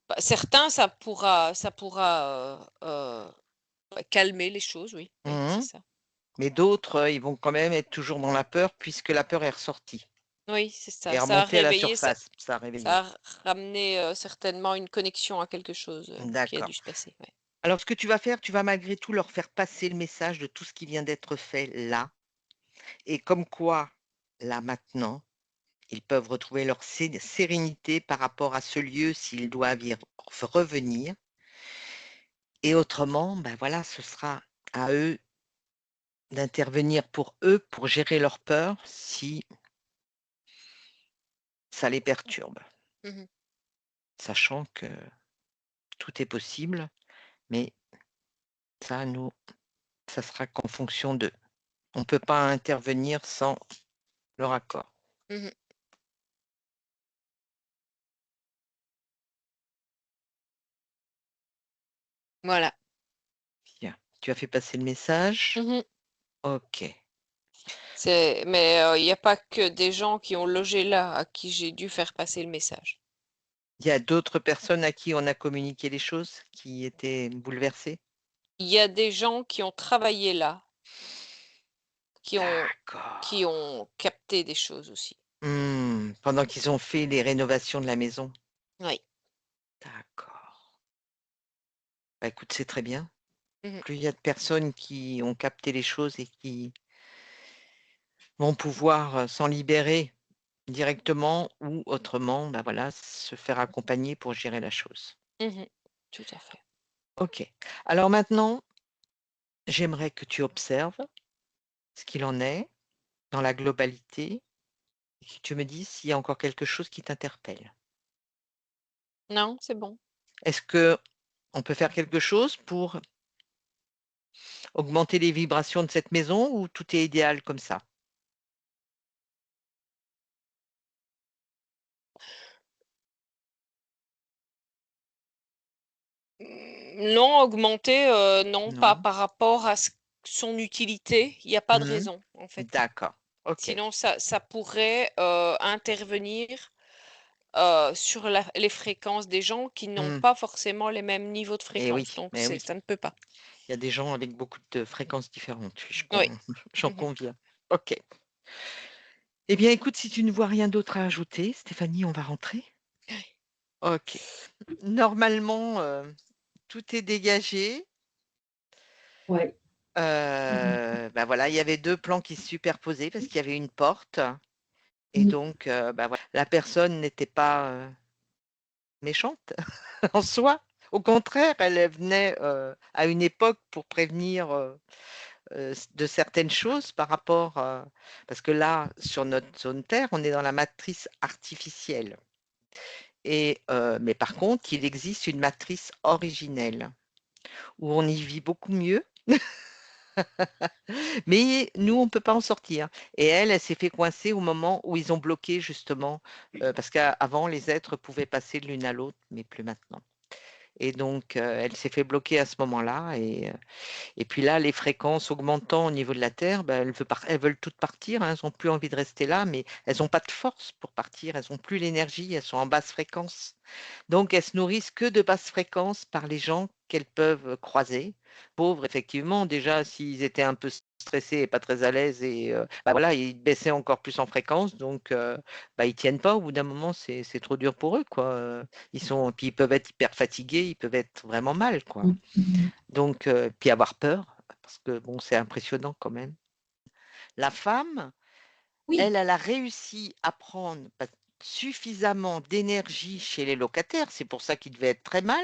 Bah, certains, ça pourra, bah, calmer les choses, oui, oui, c'est Mmh. ça. Mais d'autres, ils vont quand même être toujours dans la peur puisque la peur est ressortie Oui, c'est et ça. est Ça a remontée à la réveillé, surface. Ça a réveillé. ça a ramené, certainement une connexion à quelque chose, qui a D'accord. dû se passer, ouais. Alors ce que tu vas faire, tu vas malgré tout leur faire passer le message de tout ce qui vient d'être fait là et comme quoi, là maintenant, ils peuvent retrouver leur sérénité par rapport à ce lieu s'ils doivent revenir et autrement, ben voilà, ce sera à eux d'intervenir pour eux, pour gérer leur peur si ça les perturbe. Mmh mh. Sachant que tout est possible, mais ça nous ça sera qu'en fonction d'eux. On ne peut pas intervenir sans leur accord. Mmh. Voilà. Bien. Tu as fait passer le message? Mmh. OK. Mais il y a pas que des gens qui ont logé là, à qui j'ai dû faire passer le message. Il y a d'autres personnes à qui on a communiqué les choses, qui étaient bouleversées? Il y a des gens qui ont travaillé là, qui ont qui D'accord. ont capté des choses aussi. Pendant qu'ils ont fait les rénovations de la maison? Oui. D'accord. Bah, écoute, c'est très bien. Mmh. Plus il y a de personnes qui ont capté les choses et qui vont pouvoir, s'en libérer directement ou autrement, bah, voilà, se faire accompagner pour gérer la chose. Mmh. Tout à fait. OK. Alors maintenant, j'aimerais que tu observes ce qu'il en est dans la globalité et que tu me dises s'il y a encore quelque chose qui t'interpelle. Non, c'est bon. Est-ce qu'on peut faire quelque chose pour augmenter les vibrations de cette maison ou tout est idéal comme ça? Non, augmenter, non, pas Non? par rapport à son utilité, il y a pas de Mmh. raison, en fait. D'accord. OK. Sinon ça pourrait, intervenir, sur les fréquences des gens qui n'ont Mmh. pas forcément les mêmes niveaux de Et fréquence, oui, donc mais oui. ça ne peut pas. Il y a des gens avec beaucoup de fréquences différentes, oui, Oui. j'en Mmh. conviens. OK. Eh bien, écoute, si tu ne vois rien d'autre à ajouter, Stéphanie, on va rentrer? OK. Normalement, tout est dégagé. Ouais. Bah, voilà, il y avait 2 plans qui se superposaient parce qu'il y avait une porte et Mmh. donc bah, voilà, la personne n'était pas, méchante en soi. Au contraire, elle venait, à une époque pour prévenir, de certaines choses par rapport, parce que là, sur notre zone Terre, on est dans la matrice artificielle et mais par contre, il existe une matrice originelle où on y vit beaucoup mieux, mais nous, on ne peut pas en sortir et elle s'est fait coincer au moment où ils ont bloqué justement, parce qu'avant les êtres pouvaient passer de l'une à l'autre, mais plus maintenant et donc elle s'est fait bloquer à ce moment-là et puis là, les fréquences augmentant au niveau de la Terre, bah, elles veulent toutes partir, hein, elles ont plus envie de rester là, mais elles ont pas de force pour partir, elles ont plus l'énergie, elles sont en basse fréquence. Donc elles se nourrissent que de basses fréquences par les gens qu'elles peuvent, croiser. Pauvres, effectivement, déjà s'ils étaient un peu stressés et pas très à l'aise et bah, voilà, ils baissaient encore plus en fréquence donc bah, ils tiennent pas au bout d'un moment, c'est trop dur pour eux, quoi, puis ils peuvent être hyper fatigués, ils peuvent être vraiment mal, quoi. Mmh. Donc puis avoir peur, parce que bon, c'est impressionnant quand même. La femme, Oui. elle a réussi à prendre suffisamment d'énergie chez les locataires, c'est pour ça qu'ils devaient être très mal,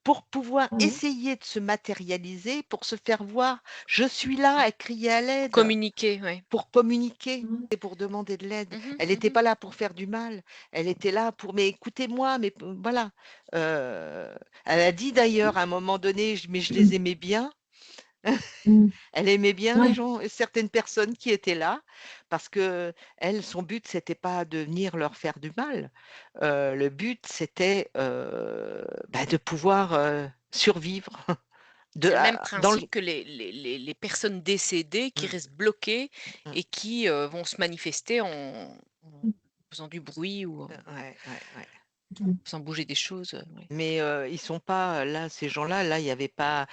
pour pouvoir Ouais. essayer de se matérialiser, pour se faire voir: «Je suis là», et crier à Pour l'aide, communiquer, oui. pour communiquer Mmh. et pour demander de l'aide. Mmh mh. Elle n'était Mmh. pas là pour faire du mal, elle était là pour: «Mais écoutez-moi, mais voilà». Elle a dit d'ailleurs à un moment donné: Mais je les aimais bien». Mmh. Elle aimait bien les Ouais. gens, certaines personnes qui étaient là, parce qu'elle, son but, c'était pas de venir leur faire du mal. Le but, c'était, bah, de pouvoir, survivre de C'est le même dans le principe que les personnes décédées qui mmh, restent bloquées mmh, et qui, vont se manifester en Mmh. faisant du bruit ou en ouais, ouais, ouais. Mmh. faisant bouger des choses, oui. Mais ils sont pas là, ces gens-là, là, il y avait pas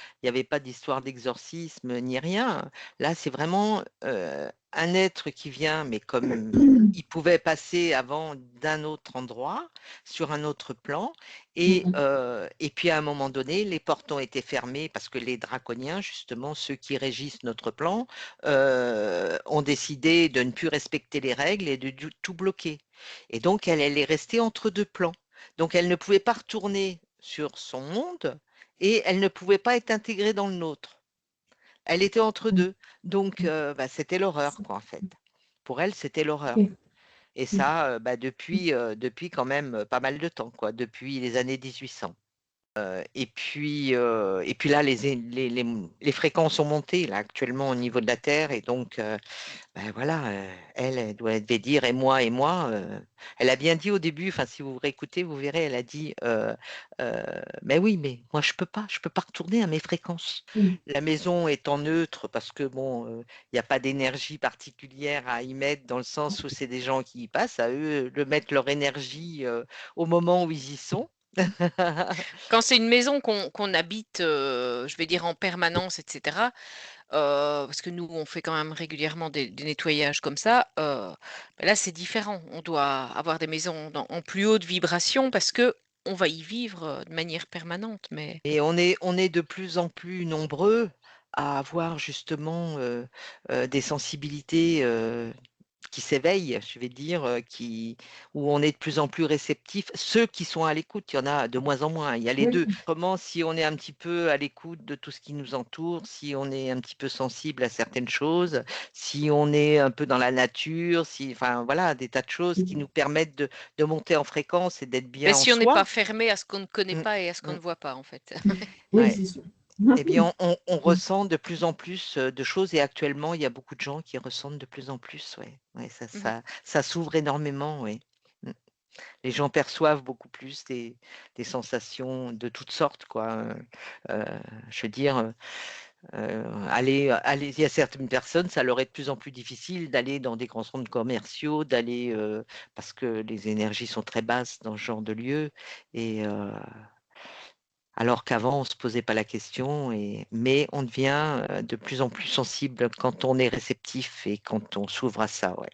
d'histoire d'exorcisme ni rien. Là, c'est vraiment, un être qui vient, mais comme il pouvait passer avant d'un autre endroit, sur un autre plan Mmh. et puis à un moment donné, les portes ont été fermées parce que les draconiens, justement, ceux qui régissent notre plan, ont décidé de ne plus respecter les règles et de du tout bloquer et donc elle est restée entre 2 plans. Donc elle ne pouvait pas retourner sur son monde et elle ne pouvait pas être intégrée dans le nôtre. Elle était entre Mmh. 2. Donc bah, c'était l'horreur C'est quoi, en fait. Pour elle, c'était l'horreur OK. et Mmh. ça, bah, depuis quand même, pas mal de temps quoi, depuis les années 1800. Et puis là, les fréquences ont monté là, actuellement au niveau de la Terre. Et donc, ben voilà, elle devait dire et moi, et moi. Elle a bien dit au début, enfin, si vous réécoutez, vous verrez, elle a dit, mais oui, mais moi, je peux pas retourner à mes fréquences. La maison est en neutre parce que, bon, il n'y a pas d'énergie particulière à y mettre dans le sens où c'est des gens qui y passent, à eux de mettre leur énergie au moment où ils y sont. Quand c'est une maison qu'on habite, je vais dire en permanence, etc., parce que nous, on fait quand même régulièrement des nettoyages comme ça, ben là, c'est différent. On doit avoir des maisons en plus haute vibration parce que on va y vivre de manière permanente. Mais Et on est de plus en plus nombreux à avoir justement des sensibilités qui s'éveillent, je vais dire, où on est de plus en plus réceptifs. Ceux qui sont à l'écoute, il y en a de moins en moins. Il y a les deux. Comment, si on est un petit peu à l'écoute de tout ce qui nous entoure, si on est un petit peu sensible à certaines choses, si on est un peu dans la nature, enfin voilà, des tas de choses qui nous permettent de monter en fréquence et d'être bien en si on n'est pas soi. fermé à ce qu'on ne connaît Mm, pas et à ce qu'on mm. ne voit pas, en fait. Ouais. c'est sûr. Eh bien, on ressent de plus en plus de choses et actuellement, il y a beaucoup de gens qui ressentent de plus en plus. Ouais. Ouais, Mhm. ça s'ouvre énormément. Ouais. Mm. Les gens perçoivent beaucoup plus des sensations de toutes sortes, quoi. Je veux dire, il y a certaines personnes, ça leur est de plus en plus difficile d'aller dans des grands centres commerciaux, parce que les énergies sont très basses dans ce genre de lieu. Et alors qu'avant, on ne se posait pas la question, mais on devient de plus en plus sensible quand on est réceptif et quand on s'ouvre à ça. Ouais.